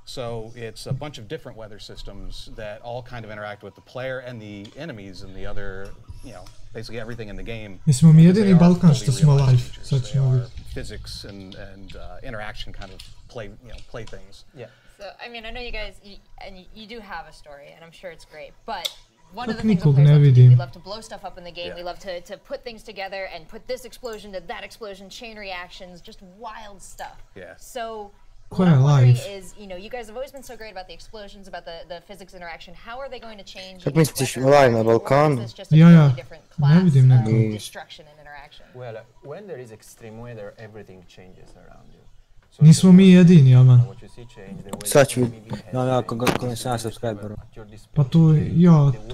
So it's a bunch of different weather systems that all kind of interact with the player and the enemies and the other, basically everything in the game. Jesmo mi jedini Balkan što smo live, sad ćemo vidjeti. Physics and interaction kind of play things. Yeah. So I mean, I know you guys, you do have a story, and I'm sure it's great, but one of the things that players love to do, we love to blow stuff up in the game. We love to put things together and put this explosion to that explosion, chain reactions, just wild stuff. Yeah. So what I'm wondering is, you guys have always been so great about the explosions, about the physics interaction. How are they going to change? Kako misliš live na Balkanu? Ja, ne vidim neko. Destruction and interaction. Well, when there is extreme weather, everything changes around you. Nismo mi jedini, Alman. Sad ću, ja koga sam na subscriberu. Pa to,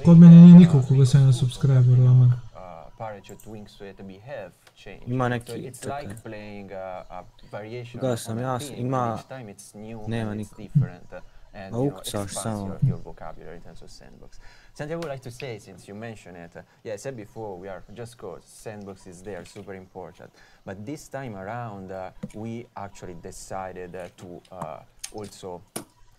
kod mene nije nikog koga sam na subscriberu, Alman. Ima neki, čekaj. Koga sam ja, ima, nema nikog. A ukucaš samo. Santi, I would like to say, since you mentioned it, I said before, we are just cause sandbox is there, super important. But this time around, we actually decided to also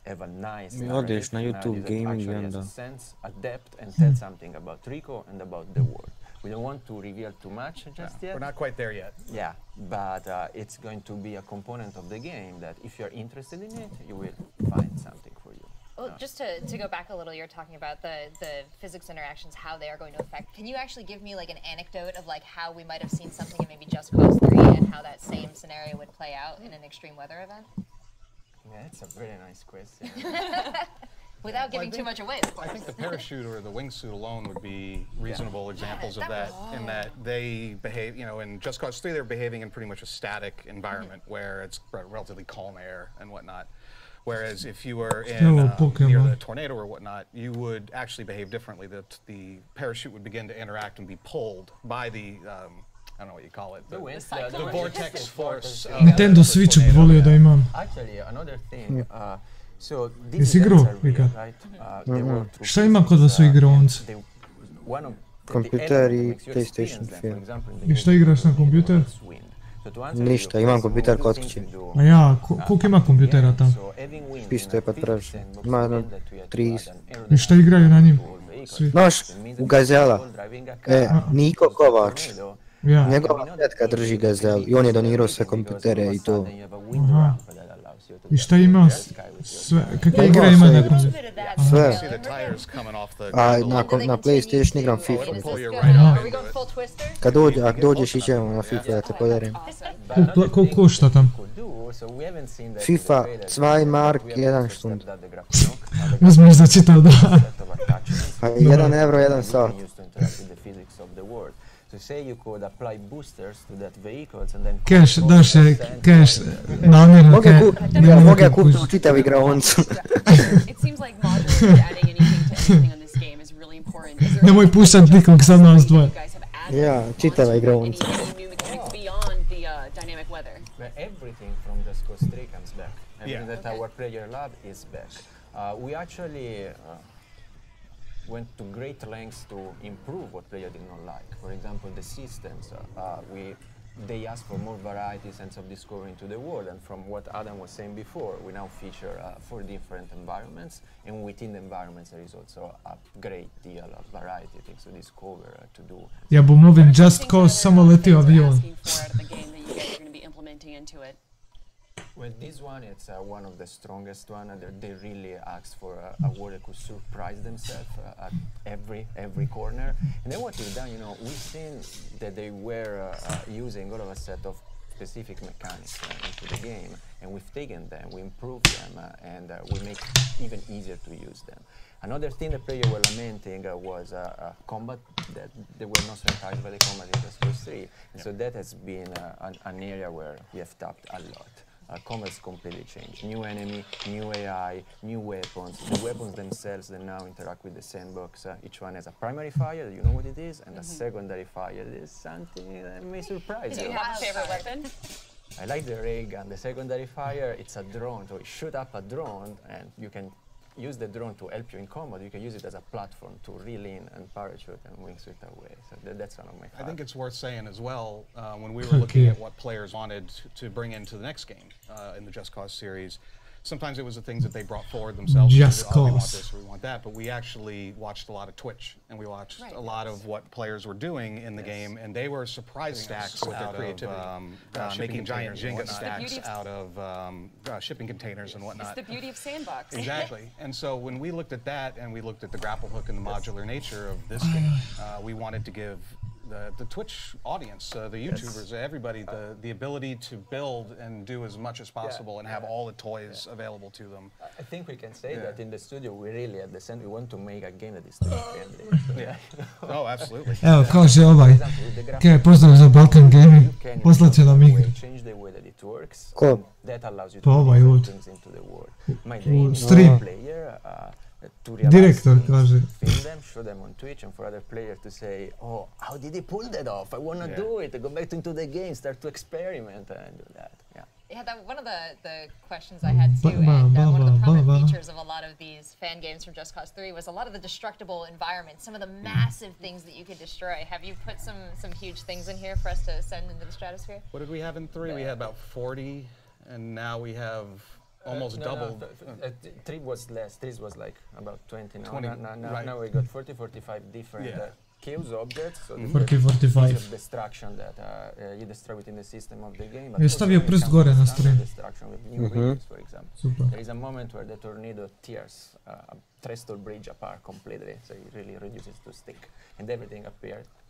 have a nice narrative that actually has a sense, a depth, and tell something about Rico and about the world. We don't want to reveal too much just yet. We're not quite there yet. Yeah, but it's going to be a component of the game that if you're interested in it, you will find something for you. Well, just to go back a little, you're talking about the physics interactions, how they are going to affect. Can you actually give me like an anecdote of like how we might have seen something in maybe Just Cause 3 and how that same scenario would play out in an extreme weather event? Yeah, it's a very nice question. Without giving too much away, of course. I think the parachute or the wingsuit alone would be reasonable examples of that, in that they behave, in Just Cause 3 they're behaving in pretty much a static environment where it's relatively calm air and whatnot. Whereas if you were in near the tornado or whatnot, you would actually behave differently. The parachute would begin to interact and be pulled by the, I don't know what you call it, the vortex force. Nintendo Switch volio da imam. Actually, another thing, Jesi igrao ikad? Šta ima kod vas u igroncu? Kompjuter i PlayStation film. I šta igraš na kompjuter? Ništa, imam kompjuter kod kuće. A ja, koliko ima kompjutera tam? Isto je pa traži. Ima jedno 30. I šta igraju na njim? Svi. Znaš, u Gazela, Niko Kovač, njegova tetka drži Gazel i on je donirao sve kompjutere i to. Aha. I šta ima sve, kakve igre ima na kompjuteru? Sve. A na PlayStation igram FIFA. Ako dođeš ićemo na FIFA da te podarim. Koliko košta tam? FIFA 2 mark 1 štund. Uzmeš za čitav dan. 1 euro 1 sat. Cash, daš je cash, namjerno cash. Mogu ja kupiti u čitav igraoncu. Nemoj puštat nikog, sad nas dvoje. Ja, čitava igraonca. Everything from the Just 3 comes back. Everything that our player lab is back. We actually went to great lengths to improve what player did not like. For example, the systems. They ask for more variety, sense of discovery into the world, and from what Adam was saying before, we now feature 4 different environments, and within the environments there is also a great deal of variety, things to discover, to do. Ja bom ovim Just Cause samo letio avion. Well, this one, it's one of the strongest one. They really asked for a word that could surprise themselves at every corner. And then what we've done, you know, we've seen that they were using all of a set of specific mechanics into the game, and we've taken them, we improved them, and we make it even easier to use them. Another thing the players were lamenting was combat, that they were not so enticed by the combat in Just Cause 3. And so that has been an area where we have tapped a lot. Combat's completely changed. New enemy, new AI, new weapons. The weapons themselves that now interact with the sandbox. Each one has a primary fire, you know what it is, and a secondary fire that is something that may surprise you. Do you have a favorite weapon? I like the ray gun. The secondary fire, it's a drone, so you shoot up a drone and you can use the drone to help you in combat. You can use it as a platform to reel in and parachute and wingsuit away. So that's one of my favorites. I think it's worth saying as well, when we were looking at what players wanted to bring into the next game in the Just Cause series, sometimes it was the things that they brought forward themselves. Just Cause. We want this or we want that, but we actually watched a lot of Twitch, and we watched a lot of what players were doing in the game, and they were surprised stacks with their creativity, making giant Jenga stacks out of shipping containers and whatnot. It's the beauty of sandbox. Exactly, and so when we looked at that, and we looked at the grapple hook and the modular nature of this game, we wanted to give the Twitch audience, the YouTubers, everybody, the ability to build and do as much as possible and have all the toys available to them. I think we can say that in the studio we really at the center we want to make a game that is friendly. Oh, absolutely. Evo, kaže ovaj, kaj pozdrav za Balkan Gaming, poslat će nam igre. Ko? Pa ovaj ovdje. U stream. Direktor kaže. Film them, show them on Twitch, and for other players to say, "Oh, how did he pull that off? I want to do it. Go back into the game, start to experiment and do that." Yeah, one of the questions I had too, and one of the prominent features of a lot of these fan games from Just Cause 3 was a lot of the destructible environments, some of the massive things that you could destroy. Have you put some huge things in here for us to send into the stratosphere? What did we have in 3? We had about 40, and now we have almost doubled. 3 was less. 3 was like about 20 now. 20, now we got 40, 45 different kills objects. So 45. Destruction that you destroy within the system of the game. Je stavio prst gore na stream. Destruction with new bridges, for example. Super. There is a moment where the tornado tears a trestle bridge apart completely, so it really reduces to stick, and everything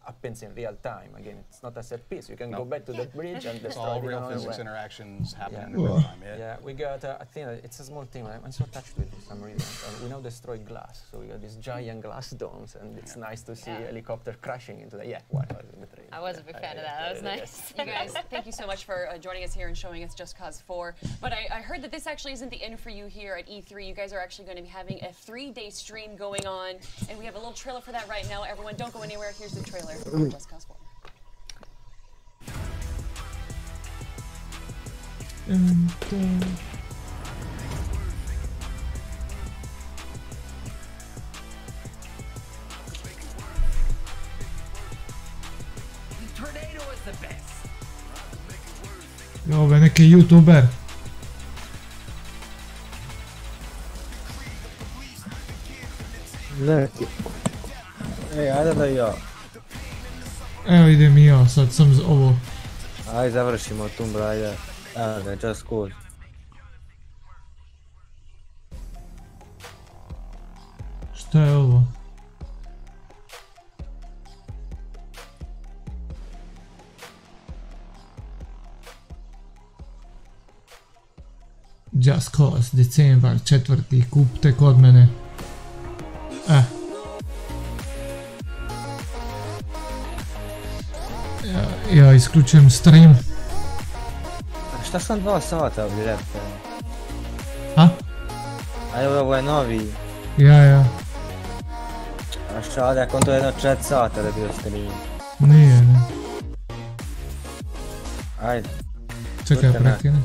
happens in real time. Again, it's not a set piece. You can go back to the bridge and destroy all real physics interactions happen in real time. Yeah, we got a thing. It's a small thing. I'm so touched with it for some reason. We now destroy glass, so we got these giant glass domes, and it's nice to see helicopter crashing into the. I was a big fan of that. That was nice. You guys, thank you so much for joining us here and showing us Just Cause 4. But I heard that this actually isn't the end for you here at E3. You guys are actually going to be having a 3-day stream going on, and we have a little trailer for that right now. Everyone, don't go anywhere. Here's the trailer. Just Cause 4. Ovo je neki YouTuber. Neki. Ej, ajde da i ja. Evo idem i ja, sad sam ovo. Ajde završimo Tomb Raider. Evo ga, Just Cause. Šta je ovo? Just Cause, decembar 4. kupite kod mene. Ja isključujem stream. A šta sam 2 sata obljepte? A? A ovo je novi. Ja. A šta, ako on to je jedno 4 sata da je bio stream? Nije, ne. Ajde. Čekaj, prekinem.